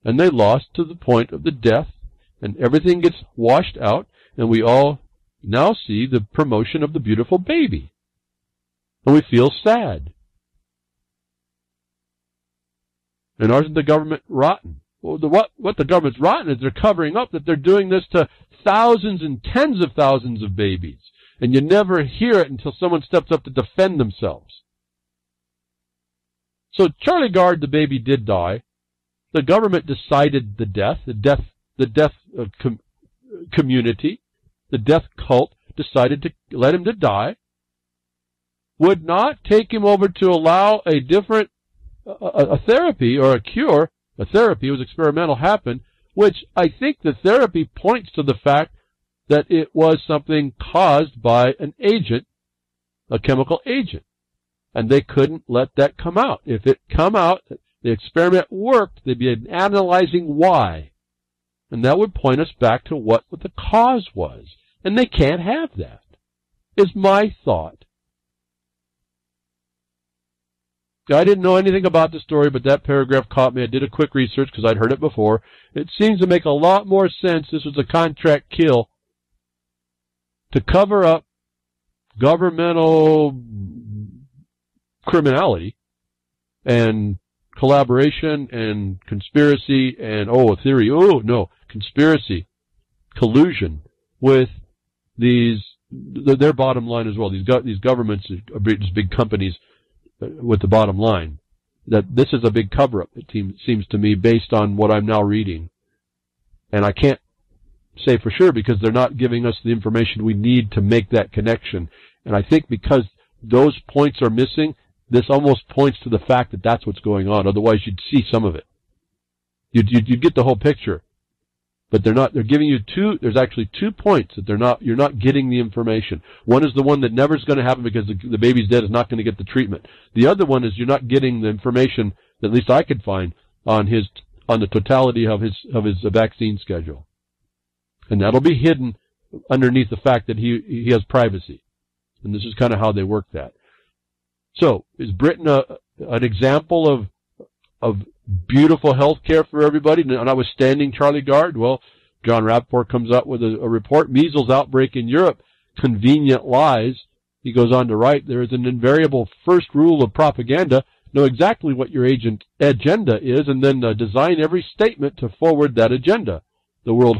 And they lost to the point of the death, and everything gets washed out, and we all now see the promotion of the beautiful baby. And we feel sad. And aren't the government rotten? Well, what the government's rotten is they're covering up that they're doing this to thousands and tens of thousands of babies. And you never hear it until someone steps up to defend themselves. So Charlie Gard, the baby, did die. The government decided the death community, the death cult decided to let him to die, would not take him over to allow a different, a therapy or a cure. A therapy was experimental happened, which I think the therapy points to the fact that it was something caused by an agent, a chemical agent. And they couldn't let that come out. If it come out, the experiment worked, they'd be analyzing why. And that would point us back to what the cause was. And they can't have that, is my thought. I didn't know anything about the story, but that paragraph caught me. I did a quick research because I'd heard it before. It seems to make a lot more sense. This was a contract kill to cover up governmental criminality and collaboration and conspiracy and, conspiracy, collusion with their bottom line as well. These governments, these big companies, with the bottom line, that this is a big cover-up, it seems to me, based on what I'm now reading. And I can't say for sure because they're not giving us the information we need to make that connection. And I think because those points are missing, this almost points to the fact that that's what's going on. Otherwise, you'd see some of it. You'd get the whole picture. But they're giving you there's actually 2 points that you're not getting the information. One is the one that never is going to happen because the baby's dead, is not going to get the treatment. The other one is you're not getting the information that at least I could find on the totality of his vaccine schedule. And that'll be hidden underneath the fact that he has privacy. And this is kind of how they work that. So, is Britain an example of beautiful health care for everybody, notwithstanding Charlie Gard? Well, John Rappaport comes out with a report, Measles outbreak in Europe, convenient lies. He goes on to write, there is an invariable first rule of propaganda, know exactly what your agenda is, and then design every statement to forward that agenda. The World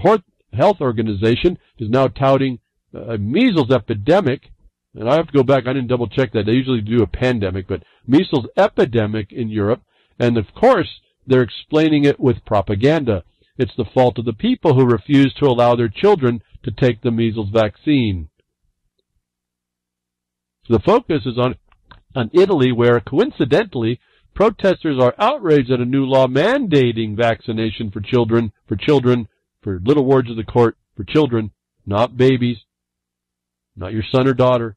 Health Organization is now touting a measles epidemic, and I have to go back, I didn't double check that, they usually do a pandemic, but measles epidemic in Europe. And of course, they're explaining it with propaganda. It's the fault of the people who refuse to allow their children to take the measles vaccine. The focus is on Italy, where coincidentally, protesters are outraged at a new law mandating vaccination for little wards of the court, for children, not babies, not your son or daughter.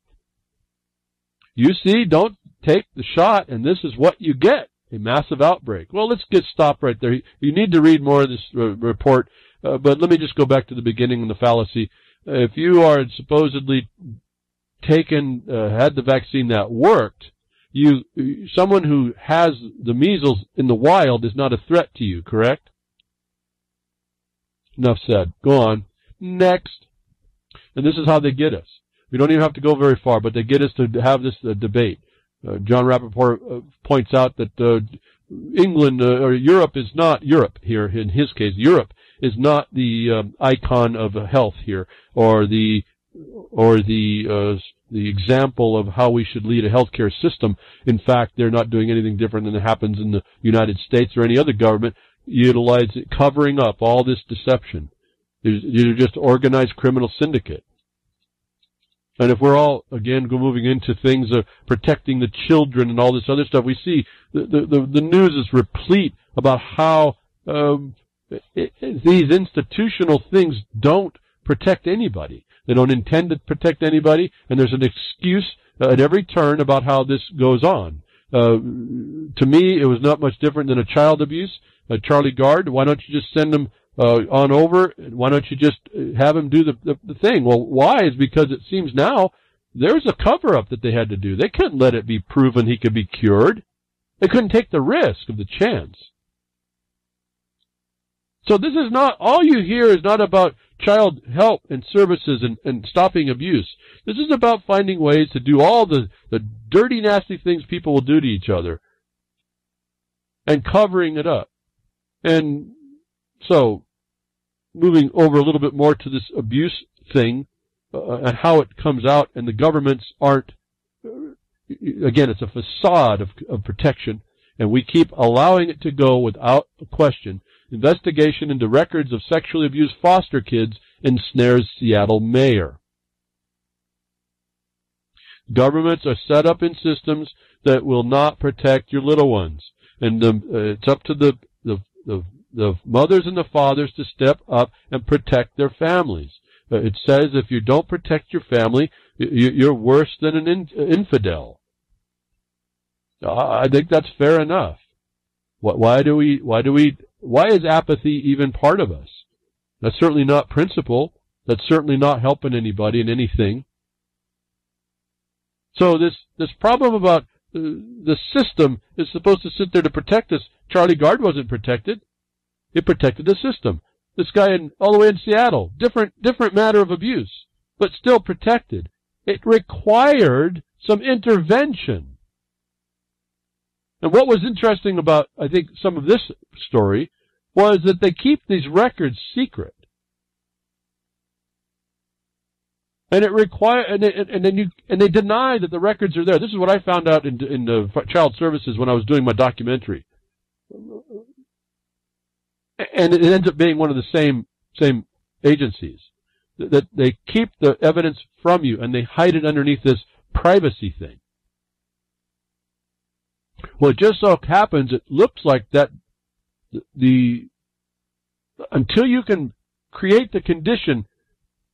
You see, don't take the shot, and this is what you get. a massive outbreak. Well, let's stop right there. You need to read more of this report, but let me just go back to the beginning of the fallacy. If you are supposedly had the vaccine that worked, someone who has the measles in the wild is not a threat to you, correct? Enough said. Go on. Next. And this is how they get us. We don't even have to go very far, but they get us to have this debate. John Rappaport points out that England or Europe is not Europe here. In his case, Europe is not the icon of health here, or the example of how we should lead a healthcare system. In fact, they're not doing anything different than happens in the United States or any other government, covering up all this deception. These are just organized criminal syndicate. And if we're all, again, moving into things of protecting the children and all this other stuff, we see the news is replete about how these institutional things don't protect anybody. They don't intend to protect anybody, and there's an excuse at every turn about how this goes on. To me, it was not much different than a child abuse. Charlie Gard, why don't you just send him on over? Why don't you just have him do the thing? Well, why? Is because it seems now there's a cover-up that they had to do. They couldn't let it be proven he could be cured. They couldn't take the risk of the chance. So this is not, all you hear is not about child help and services and stopping abuse. This is about finding ways to do all the dirty, nasty things people will do to each other and covering it up. And so, moving over a little bit more to this abuse thing and how it comes out, and the governments aren't, again, it's a facade of protection, and we keep allowing it to go without a question. Investigation into records of sexually abused foster kids ensnares Seattle mayor. Governments are set up in systems that will not protect your little ones, and it's up to the mothers and the fathers to step up and protect their families. It says if you don't protect your family, you're worse than an infidel. I think that's fair enough. Why is apathy even part of us? That's certainly not principle. That's certainly not helping anybody in anything. So this problem about the system is supposed to sit there to protect us. Charlie Gard wasn't protected. It protected the system. This guy all the way in Seattle, different matter of abuse, but still protected. It required some intervention. And what was interesting about, I think, some of this story was that they keep these records secret. And they deny that the records are there. This is what I found out in the child services when I was doing my documentary. And it ends up being one of the same agencies. That they keep the evidence from you and they hide it underneath this privacy thing. Well, it just so happens it looks like that until you can create the condition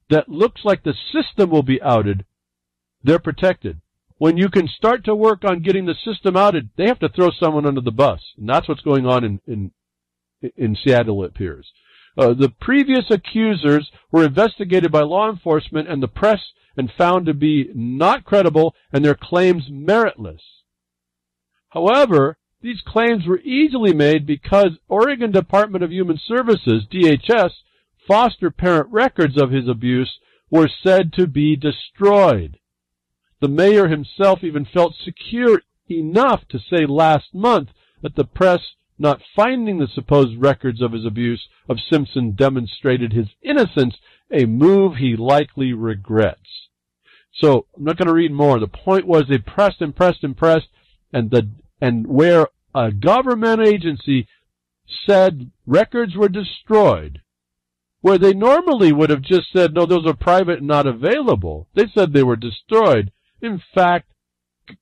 that looks like the system will be outed, they're protected. When you can start to work on getting the system outed, they have to throw someone under the bus. And that's what's going on in Seattle, it appears. The previous accusers were investigated by law enforcement and the press and found to be not credible and their claims meritless. However, these claims were easily made because Oregon Department of Human Services, DHS, foster parent records of his abuse were said to be destroyed. The mayor himself even felt secure enough to say last month that the press not finding the supposed records of his abuse of Simpson demonstrated his innocence, a move he likely regrets. So, I'm not going to read more. The point was they pressed, and where a government agency said records were destroyed, where they normally would have just said, no, those are private and not available, they said they were destroyed. In fact,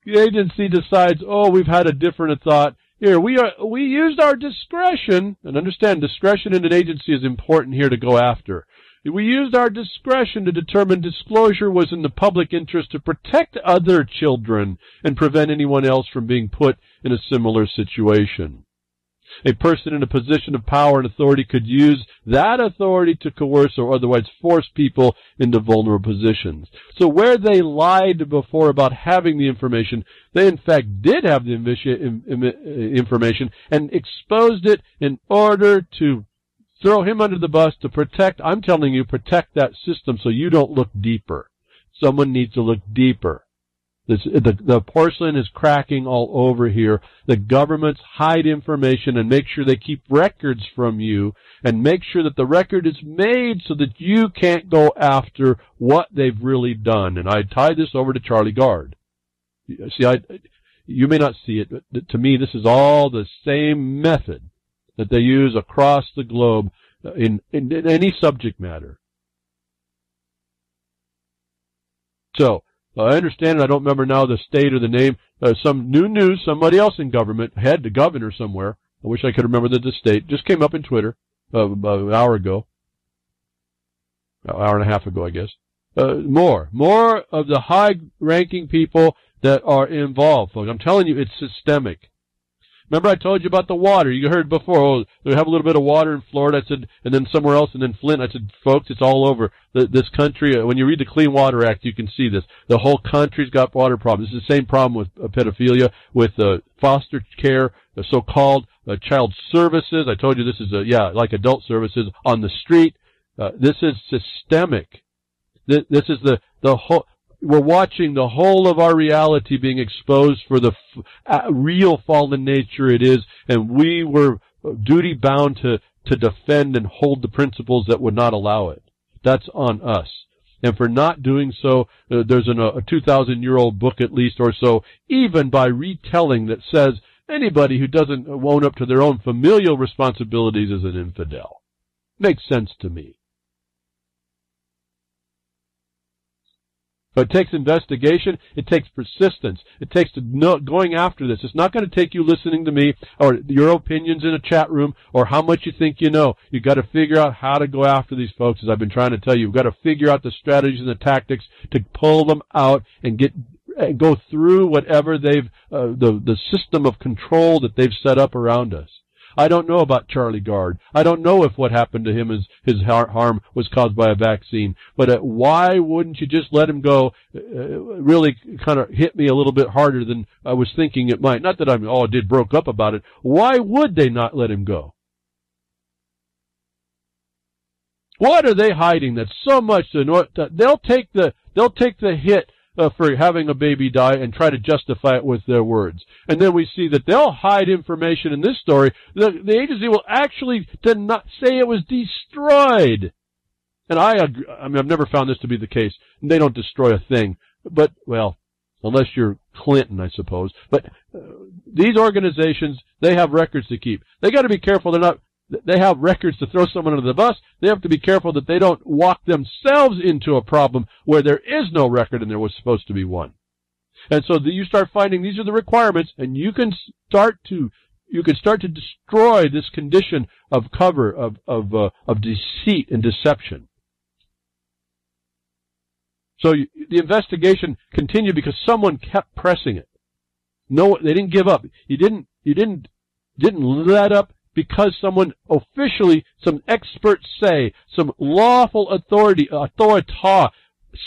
the agency decides, we've had a different thought. Here, we used our discretion, and understand discretion in an agency is important here to go after. We used our discretion to determine disclosure was in the public interest to protect other children and prevent anyone else from being put in a similar situation. A person in a position of power and authority could use that authority to coerce or otherwise force people into vulnerable positions. So where they lied before about having the information, they in fact did have the information and exposed it in order to throw him under the bus to protect, I'm telling you, protect that system so you don't look deeper. Someone needs to look deeper. The porcelain is cracking all over here. The governments hide information and make sure they keep records from you and make sure that the record is made so that you can't go after what they've really done. And I tie this over to Charlie Gard. See, you may not see it, but to me this is all the same method that they use across the globe in any subject matter. So, I understand, and I don't remember now the state or the name, some new news, somebody else in government, head the governor somewhere, I wish I could remember the state, just came up in Twitter about an hour ago, an hour and a half ago, I guess. More of the high-ranking people that are involved, folks. I'm telling you, it's systemic. Remember I told you about the water. You heard before, oh, they have a little bit of water in Florida, I said, and then somewhere else, and then Flint. I said, folks, it's all over. This country, when you read the Clean Water Act, you can see this. The whole country's got water problems. It's the same problem with pedophilia, with foster care, the so-called child services. I told you this is, like adult services on the street. This is systemic. This is the whole... We're watching the whole of our reality being exposed for the real fallen nature it is, and we were duty-bound to defend and hold the principles that would not allow it. That's on us. And for not doing so, there's a 2,000-year-old book at least or so, even by retelling, that says anybody who doesn't own up to their own familial responsibilities is an infidel. Makes sense to me. But it takes investigation. It takes persistence. It takes going after this. It's not going to take you listening to me or your opinions in a chat room or how much you think you know. You've got to figure out how to go after these folks, as I've been trying to tell you. You've got to figure out the strategies and the tactics to pull them out and go through whatever they've the system of control that they've set up around us. I don't know about Charlie Gard. I don't know if what happened to him, his harm was caused by a vaccine. But why wouldn't you just let him go? Really kind of hit me a little bit harder than I was thinking it might. Not that I broke up about it. Why would they not let him go? What are they hiding that's so much that they'll take the hit for having a baby die and try to justify it with their words. And then we see that they'll hide information in this story. The agency will actually not say it was destroyed. And I agree. I mean, I've never found this to be the case. They don't destroy a thing. But, well, unless you're Clinton, I suppose. But these organizations, they have records to keep. They got to be careful they have records to throw someone under the bus. They have to be careful that they don't walk themselves into a problem where there is no record and there was supposed to be one. And so you start finding these are the requirements, and you can start to destroy this condition of cover, of deceit and deception. So the investigation continued because someone kept pressing it. No, they didn't give up. You didn't let up. Because someone officially, some experts say, some lawful authorita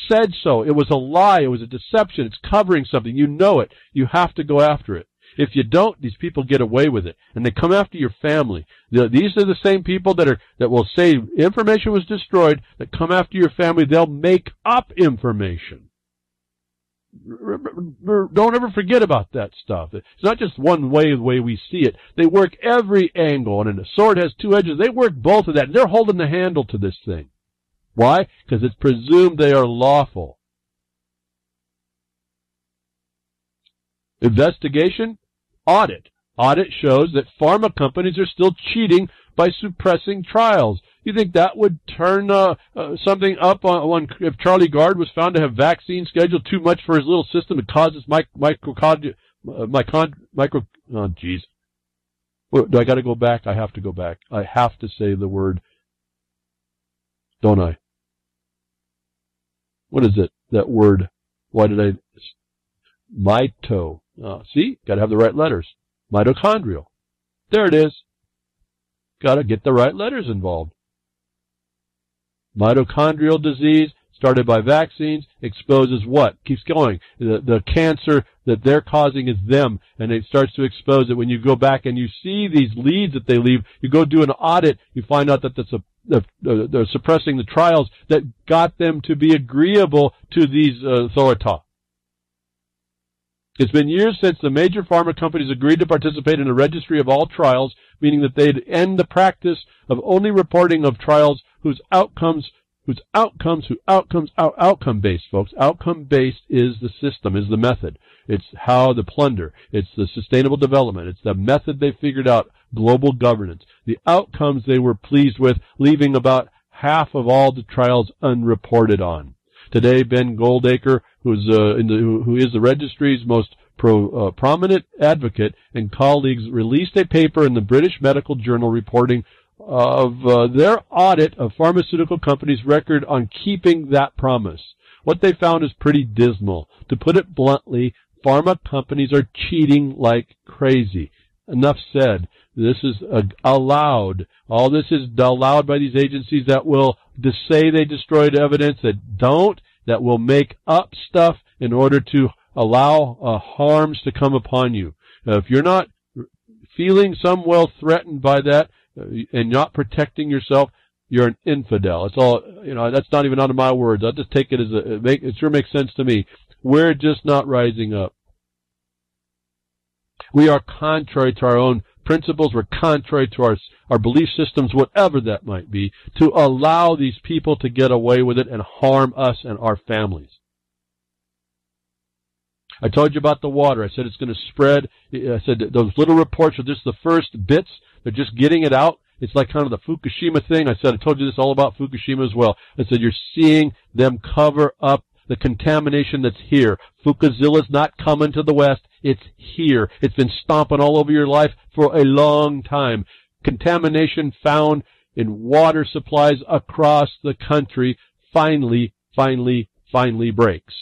said so. It was a lie. It was a deception. It's covering something. You know it. You have to go after it. If you don't, these people get away with it. And they come after your family. These are the same people that will say information was destroyed, that come after your family. They'll make up information. Don't ever forget about that stuff. It's not just one way, the way we see it. They work every angle, and a sword has two edges. They work both of that. And they're holding the handle to this thing. Why? Because it's presumed they are lawful. Investigation, audit. Audit shows that pharma companies are still cheating by suppressing trials. You think that would turn something up on if Charlie Gard was found to have vaccine scheduled too much for his little system? It causes oh, geez. Do I got to go back? I have to go back. I have to say the word don't I? What is it, that word? Why did I... Mito. See? Got to have the right letters. Mitochondrial. There it is. Got to get the right letters involved. Mitochondrial disease, started by vaccines, exposes what? Keeps going. The cancer that they're causing is them, and it starts to expose it. When you go back and you see these leads that they leave, you go do an audit, you find out that they're suppressing the trials that got them to be agreeable to these authorities. It's been years since the major pharma companies agreed to participate in a registry of all trials, meaning that they'd end the practice of only reporting of trials whose outcome-based, folks. Outcome-based is the system, is the method. It's how the plunder. It's the sustainable development. It's the method they figured out, global governance. The outcomes they were pleased with, leaving about half of all the trials unreported on. Today, Ben Goldacre, who is the registry's most prominent advocate, and colleagues released a paper in the British Medical Journal reporting of their audit of pharmaceutical companies' record on keeping that promise. What they found is pretty dismal. To put it bluntly, pharma companies are cheating like crazy. Enough said. This is allowed. All this is allowed by these agencies that will say they destroyed evidence, that don't, that will make up stuff in order to allow harms to come upon you. If you're not feeling somewhat threatened by that and not protecting yourself, you're an infidel. It's all, that's not even out of my words. I'll just take it as it sure makes sense to me. We're just not rising up. We are contrary to our own principles. We're contrary to our belief systems, whatever that might be, to allow these people to get away with it and harm us and our families. I told you about the water. I said it's going to spread. I said that those little reports are just the first bits. They're just getting it out. It's like kind of the Fukushima thing. I told you this all about Fukushima as well. I said you're seeing them cover up the contamination that's here. Fukuzilla's not coming to the West. It's here. It's been stomping all over your life for a long time. Contamination found in water supplies across the country finally breaks.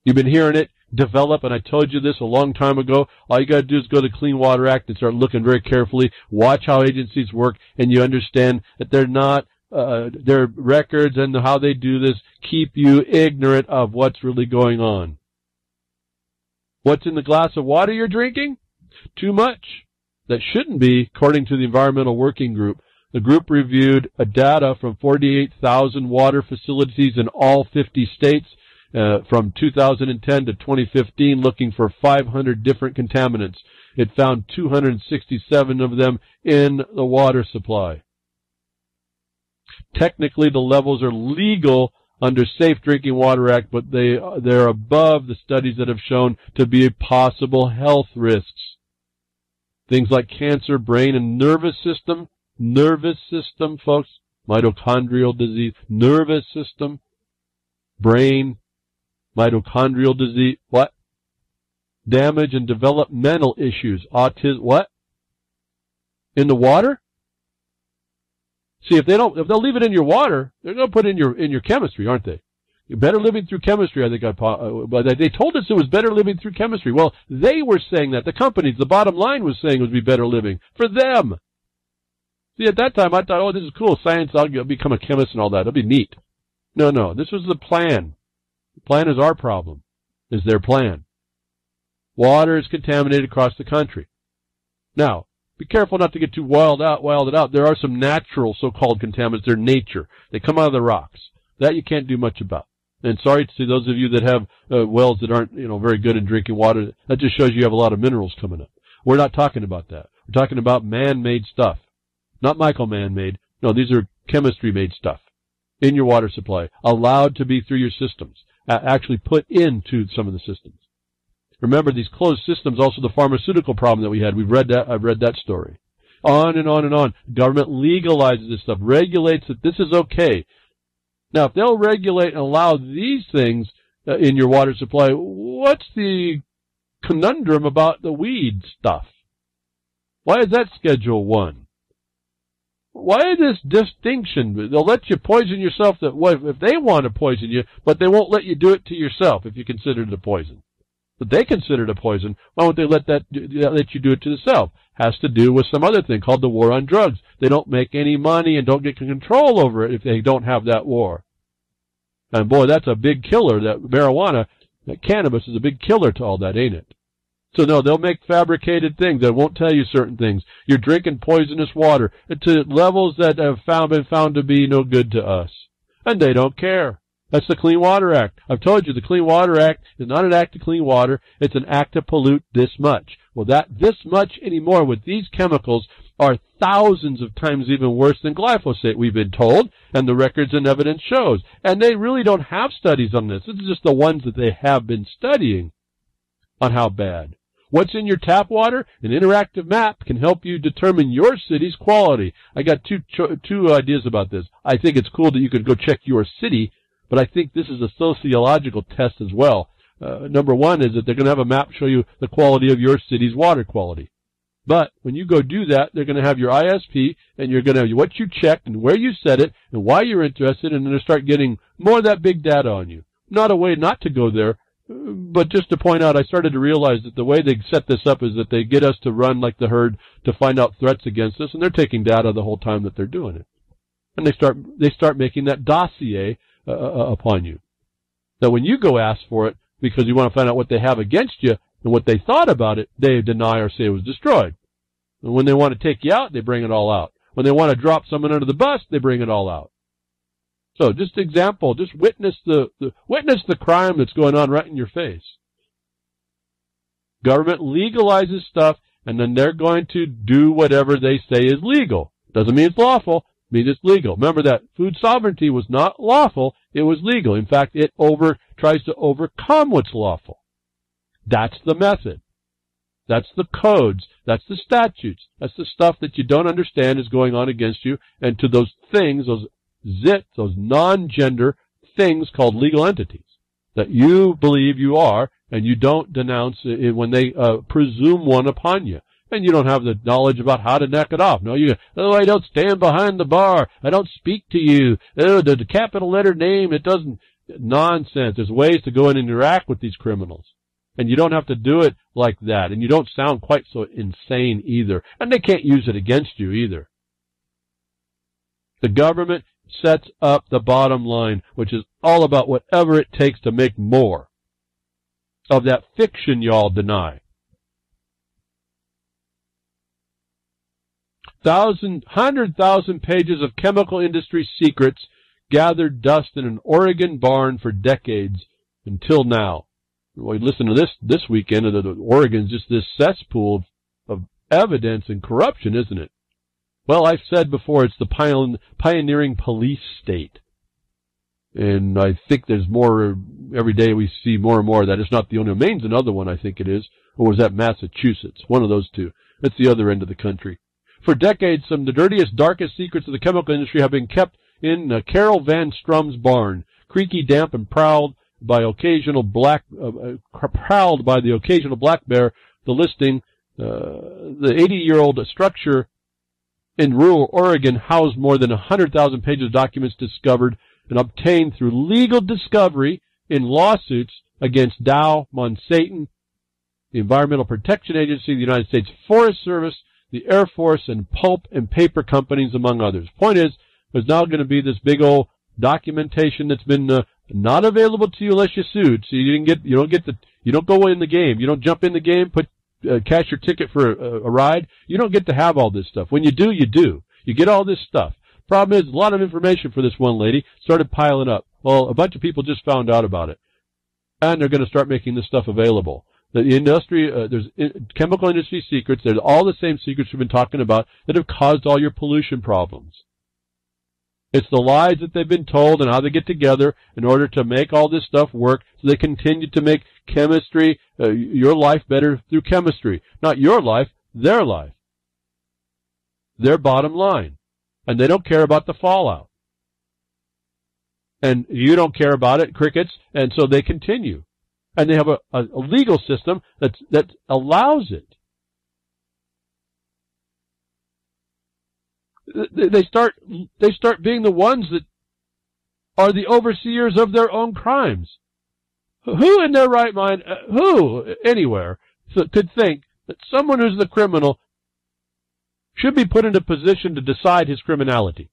You've been hearing it develop, and I told you this a long time ago. All you got to do is go to the Clean Water Act and start looking very carefully, watch how agencies work, and you understand that they're not their records and how they do this keep you ignorant of what's really going on. What's in the glass of water you're drinking? Too much. That shouldn't be, according to the Environmental Working Group. The group reviewed data from 48,000 water facilities in all 50 states from 2010 to 2015, looking for 500 different contaminants. It found 267 of them in the water supply. Technically, the levels are legal under Safe Drinking Water Act, but they're above the studies that have shown to be possible health risks. Things like cancer, brain, and nervous system, folks, mitochondrial disease, nervous system, brain, mitochondrial disease, what? Damage and developmental issues, autism, what? In the water? See, if they'll leave it in your water, they're going to put it in your chemistry, aren't they? Better living through chemistry, I think but they told us it was better living through chemistry. Well, they were saying that. The companies, the bottom line was saying it would be better living for them. See, at that time, I thought, oh, this is cool. Science, I'll become a chemist and all that. It'll be neat. No, this was the plan. The plan is our problem, is their plan. Water is contaminated across the country. Now, be careful not to get too wilded out. There are some natural so-called contaminants. They're nature. They come out of the rocks. That you can't do much about. And sorry to those of you that have wells that aren't, very good in drinking water. That just shows you have a lot of minerals coming up. We're not talking about that. We're talking about man-made stuff. Not Michael man-made. No, these are chemistry-made stuff in your water supply, allowed to be through your systems, actually put into some of the systems. Remember, these closed systems, also the pharmaceutical problem that we had. We've read that. I've read that story. On and on and on. Government legalizes this stuff, regulates that this is okay. Now, if they'll regulate and allow these things in your water supply, what's the conundrum about the weed stuff? Why is that Schedule 1? Why this distinction? They'll let you poison yourself if they want to poison you, but they won't let you do it to yourself if you consider it a poison. But they consider it a poison. Why won't they let you do it to yourself? Has to do with some other thing called the war on drugs. They don't make any money and don't get control over it if they don't have that war. And boy, that's a big killer. That marijuana, that cannabis is a big killer to all that, ain't it? So no, they'll make fabricated things that won't tell you certain things. You're drinking poisonous water to levels that have been found to be no good to us. And they don't care. That's the Clean Water Act. I've told you the Clean Water Act is not an act to clean water. It's an act to pollute this much. Well, this much anymore with these chemicals are thousands of times even worse than glyphosate, we've been told, and the records and evidence shows. And they really don't have studies on this. This is just the ones that they have been studying on how bad. What's in your tap water? An interactive map can help you determine your city's quality. I got two ideas about this. I think it's cool that you could go check your city, but I think this is a sociological test as well. Number one is that they're going to have a map show you the quality of your city's water quality. But when you go do that, they're going to have your ISP, and you're going to have what you checked and where you set it and why you're interested, and they're going to start getting more of that big data on you. Not a way not to go there, but just to point out, I started to realize that the way they set this up is that they get us to run like the herd to find out threats against us, and they're taking data the whole time that they're doing it. And they start making that dossier upon you. That when you go ask for it, because you want to find out what they have against you and what they thought about it, they deny or say it was destroyed. And when they want to take you out, they bring it all out. When they want to drop someone under the bus, they bring it all out. So just example, just witness the crime that's going on right in your face. Government legalizes stuff, and then they're going to do whatever they say is legal. Doesn't mean it's lawful. It means it's legal. Remember that food sovereignty was not lawful. It was legal. In fact, it tries to overcome what's lawful. That's the method. That's the codes. That's the statutes. That's the stuff that you don't understand is going on against you. And to those things, those non-gender things called legal entities that you believe you are, and you don't denounce it when they presume one upon you. And you don't have the knowledge about how to knock it off. No, I don't stand behind the bar. I don't speak to you. The capital letter name, it doesn't. Nonsense. There's ways to go and interact with these criminals. And you don't have to do it like that. And you don't sound quite so insane either. And they can't use it against you either. The government sets up the bottom line, which is all about whatever it takes to make more of that fiction y'all deny. 100,000 pages of chemical industry secrets gathered dust in an Oregon barn for decades until now. Well, listen to this weekend. Oregon's just this cesspool of evidence and corruption, isn't it? Well, I've said before, it's the pioneering police state. And I think there's more, every day we see more and more of that. It's not the only one. Maine's another one, I think it is. Or was that Massachusetts? One of those two. It's the other end of the country. For decades, some of the dirtiest, darkest secrets of the chemical industry have been kept in Carol Van Strum's barn, creaky, damp, and prowled by the occasional black bear. The listing, the 80-year-old structure in rural Oregon housed more than 100,000 pages of documents discovered and obtained through legal discovery in lawsuits against Dow, Monsanto, the Environmental Protection Agency, the United States Forest Service, the Air Force, and pulp and paper companies, among others. Point is, there's now going to be this big old documentation that's been not available to you unless you sued. So you don't go in the game. You don't jump in the game, cash your ticket for a ride. You don't get to have all this stuff. When you do, you do. You get all this stuff. Problem is, a lot of information for this one lady started piling up. Well, a bunch of people just found out about it, and they're going to start making this stuff available. The industry, there's chemical industry secrets. There's all the same secrets we've been talking about that have caused all your pollution problems. It's the lies that they've been told and how they get together in order to make all this stuff work, so they continue to make chemistry, your life better through chemistry. Not your life, their life. Their bottom line. And they don't care about the fallout. And you don't care about it, crickets, and so they continue. And they have a legal system that allows it. They start being the ones that are the overseers of their own crimes. Who in their right mind, who anywhere could think that someone who's the criminal should be put in a position to decide his criminality?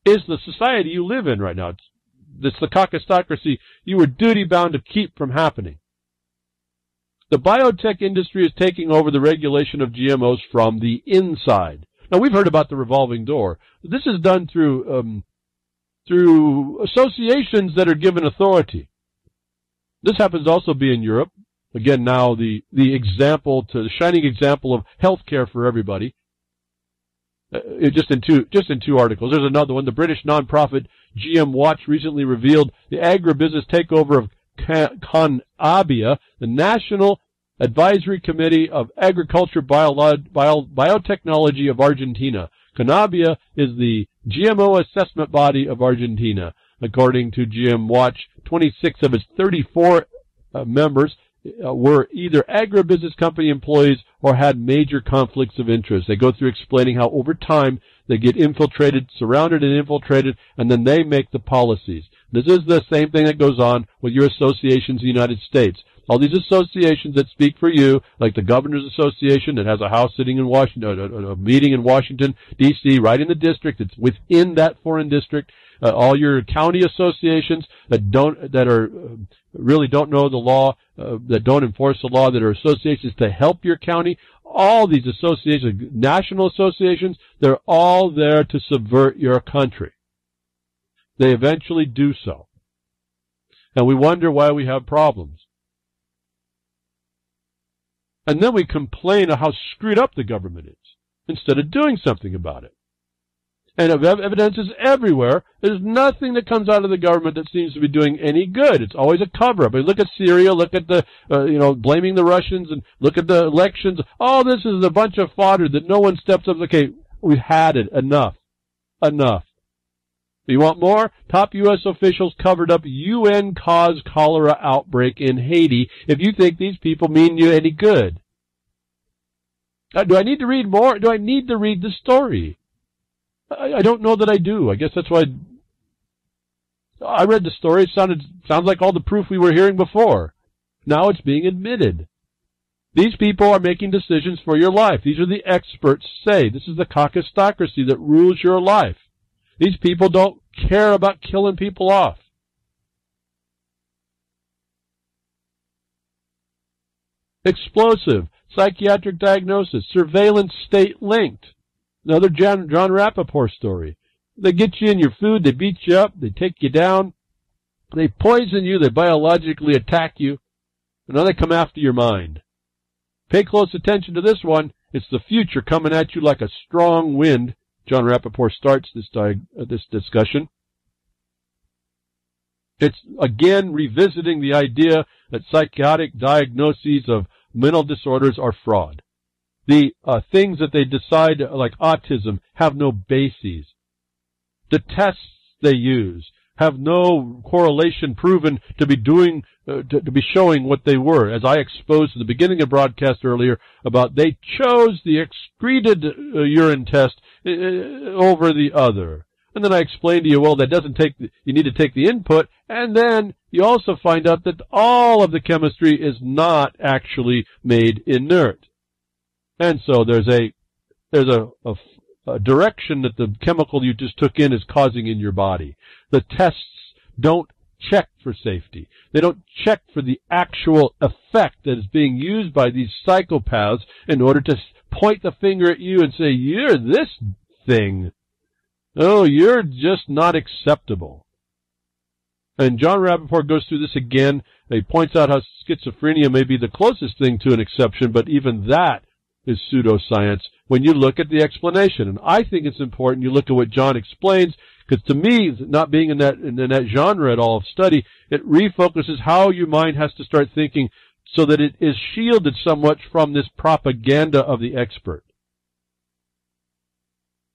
Is the society you live in right now. It's the caucusocracy you were duty-bound to keep from happening. The biotech industry is taking over the regulation of GMOs from the inside. Now, we've heard about the revolving door. This is done through associations that are given authority. This happens to also be in Europe. Again, now the shining example of healthcare for everybody. Just in two articles. There's another one. The British nonprofit GM Watch recently revealed the agribusiness takeover of Conabia, the National Advisory Committee of Agriculture Biotechnology of Argentina. Conabia is the GMO assessment body of Argentina. According to GM Watch, 26 of its 34 members were either agribusiness company employees or had major conflicts of interest. They go through explaining how over time they get surrounded and infiltrated, and then they make the policies. This is the same thing that goes on with your associations in the United States. All these associations that speak for you, like the Governors Association that has a house sitting in Washington, a meeting in Washington, D.C., right in the district. It's within that foreign district. All your county associations that really don't know the law, that don't enforce the law, that are associations to help your county. All these associations, national associations, they're all there to subvert your country. They eventually do so. And we wonder why we have problems. And then we complain of how screwed up the government is, instead of doing something about it. And evidence is everywhere. There's nothing that comes out of the government that seems to be doing any good. It's always a cover-up. I mean, look at Syria, look at the, blaming the Russians, and look at the elections. All this is a bunch of fodder that no one steps up. Okay, we've had it. Enough. You want more? Top U.S. officials covered up UN-caused cholera outbreak in Haiti if you think these people mean you any good. Do I need to read more? Do I need to read the story? I don't know that I do. I guess that's why I read the story. It sounds like all the proof we were hearing before. Now it's being admitted. These people are making decisions for your life. These are the experts say. This is the caucusocracy that rules your life. These people don't care about killing people off. Explosive, psychiatric diagnosis, surveillance state-linked. Another John Rappaport story. They get you in your food, they beat you up, they take you down, they poison you, they biologically attack you, and now they come after your mind. Pay close attention to this one. It's the future coming at you like a strong wind. John Rappaport starts this discussion. It's again revisiting the idea that psychotic diagnoses of mental disorders are fraud. The things that they decide, like autism, have no bases. The tests they use have no correlation proven to be showing what they were. As I exposed at the beginning of broadcast earlier about they chose the excreted urine test over the other. And then I explained to you, well, you need to take the input, and then you also find out that all of the chemistry is not actually made inert. And so there's a direction that the chemical you just took in is causing in your body. The tests don't check for safety. They don't check for the actual effect that is being used by these psychopaths in order to point the finger at you and say, you're this thing. Oh, you're just not acceptable. And John Rappaport goes through this again. He points out how schizophrenia may be the closest thing to an exception, but even that is pseudoscience when you look at the explanation. And I think it's important you look at what John explains, because to me, not being in that genre at all of study, it refocuses how your mind has to start thinking so that it is shielded somewhat from this propaganda of the expert.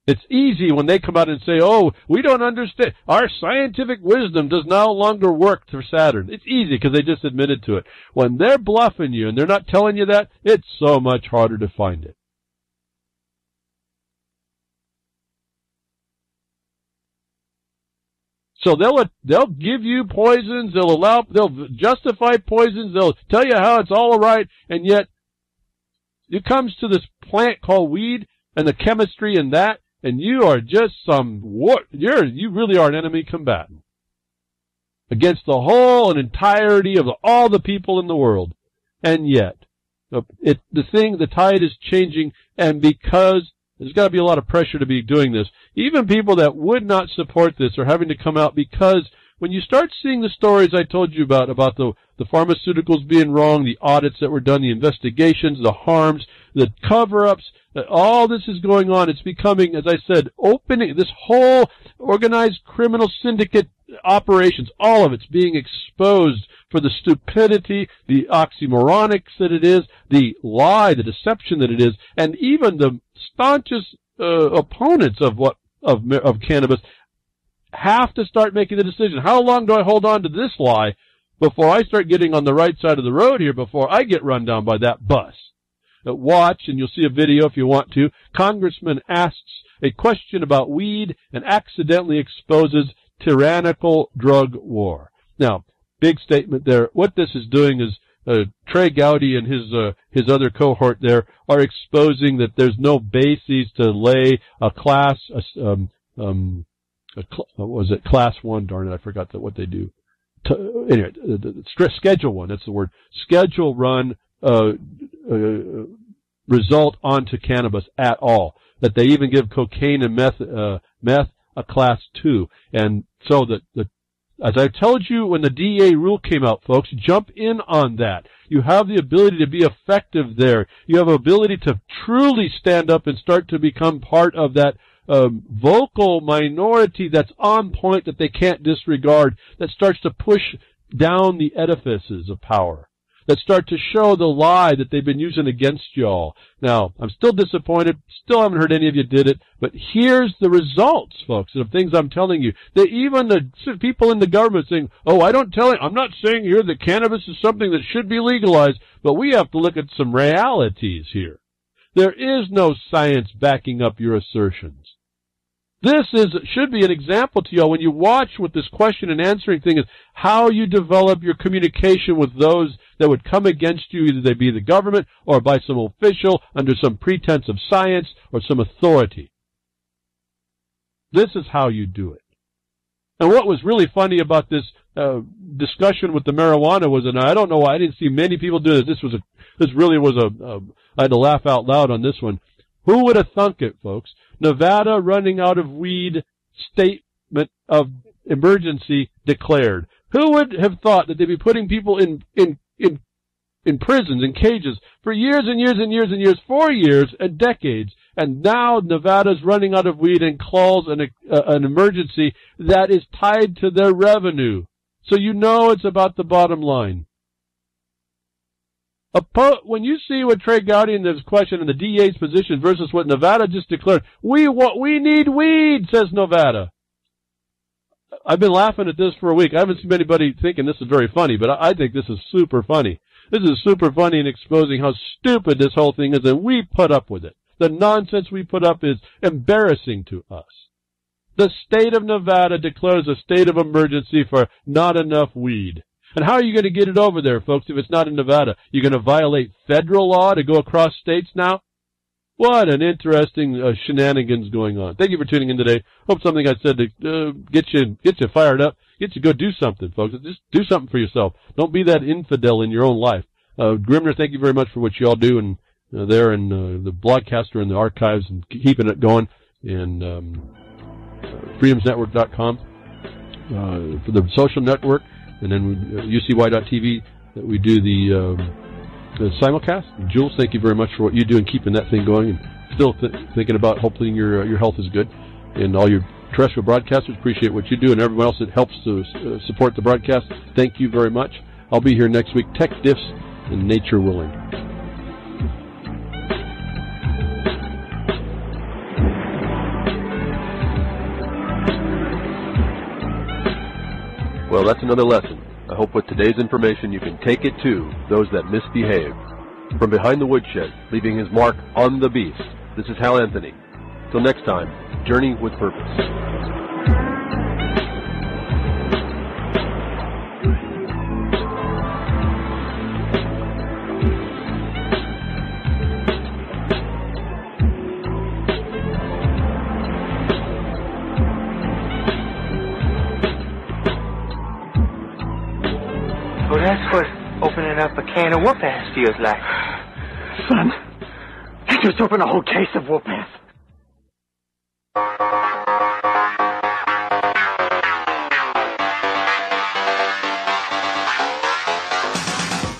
It's easy when they come out and say, oh, we don't understand. Our scientific wisdom does no longer work for Saturn. It's easy because they just admitted to it. When they're bluffing you and they're not telling you that, it's so much harder to find it. So they'll give you poisons, they'll justify poisons, they'll tell you how it's all right, and yet it comes to this plant called weed and the chemistry in that, and you are just you really are an enemy combatant against the whole and entirety of all the people in the world. And yet, the tide is changing, and because there's got to be a lot of pressure to be doing this, even people that would not support this are having to come out, because when you start seeing the stories I told you about the pharmaceuticals being wrong, the audits that were done, the investigations, the harms, the cover-ups, all this is going on. It's becoming, as I said, opening this whole organized criminal syndicate operations, all of it's being exposed for the stupidity, the oxymoronics that it is, the lie, the deception that it is, and even the staunchest opponents of cannabis have to start making the decision. How long do I hold on to this lie before I start getting on the right side of the road here, before I get run down by that bus? Watch, and you'll see a video if you want to. Congressman asks a question about weed and accidentally exposes tyrannical drug war. Now, big statement there. What this is doing is Trey Gowdy and his other cohort there are exposing that there's no basis to lay a class, what was it? Class 1, darn it, I forgot what they do. Anyway, Schedule 1, that's the word. Schedule run result onto cannabis at all. That they even give cocaine and meth a class 2. And so as I told you when the DEA rule came out, folks, jump in on that. You have the ability to be effective there. You have the ability to truly stand up and start to become part of that vocal minority that's on point, that they can't disregard, that starts to push down the edifices of power, that start to show the lie that they've been using against y'all. Now, I'm still disappointed. Still haven't heard any of you did it. But here's the results, folks, of things I'm telling you. That even the people in the government saying, I'm not saying here that cannabis is something that should be legalized, but we have to look at some realities here. There is no science backing up your assertions. This should be an example to y'all when you watch what this question and answering thing is, how you develop your communication with those that would come against you, either they be the government or by some official under some pretense of science or some authority. This is how you do it. And what was really funny about this discussion with the marijuana was, and I don't know why I didn't see many people do this. This really was I had to laugh out loud on this one. Who would have thunk it, folks? Nevada running out of weed statement of emergency declared. Who would have thought that they'd be putting people in prisons, in cages, for years and years and years and years, 4 years and decades, and now Nevada's running out of weed and calls an emergency that is tied to their revenue. So you know it's about the bottom line. When you see what Trey Gowdy and this question and the DA's position versus what Nevada just declared, we need weed, says Nevada. I've been laughing at this for a week. I haven't seen anybody thinking this is very funny, but I think this is super funny. This is super funny in exposing how stupid this whole thing is, and we put up with it. The nonsense we put up is embarrassing to us. The state of Nevada declares a state of emergency for not enough weed. And how are you going to get it over there, folks, if it's not in Nevada? You're going to violate federal law to go across states now? What an interesting shenanigans going on. Thank you for tuning in today. Hope something I said to get you fired up, get you to go do something, folks. Just do something for yourself. Don't be that infidel in your own life. Grimner, thank you very much for what you all do, and there and the blogcaster and the archives and keeping it going, and freedomsnetwork.com for the social network. And then UCY.TV that we do the simulcast. And Jules, thank you very much for what you do and keeping that thing going. And still thinking about hopefully your health is good. And all your terrestrial broadcasters, appreciate what you do. And everyone else that helps to support the broadcast, thank you very much. I'll be here next week, tech diffs and nature willing. Well, that's another lesson. I hope with today's information you can take it to those that misbehave. From behind the woodshed, leaving his mark on the beast, this is Hal Anthony. Till next time, journey with purpose. that's what opening up a can of whoop-ass feels like. Son, you just opened a whole case of whoop-ass.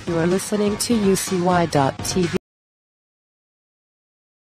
You are listening to UCY.tv.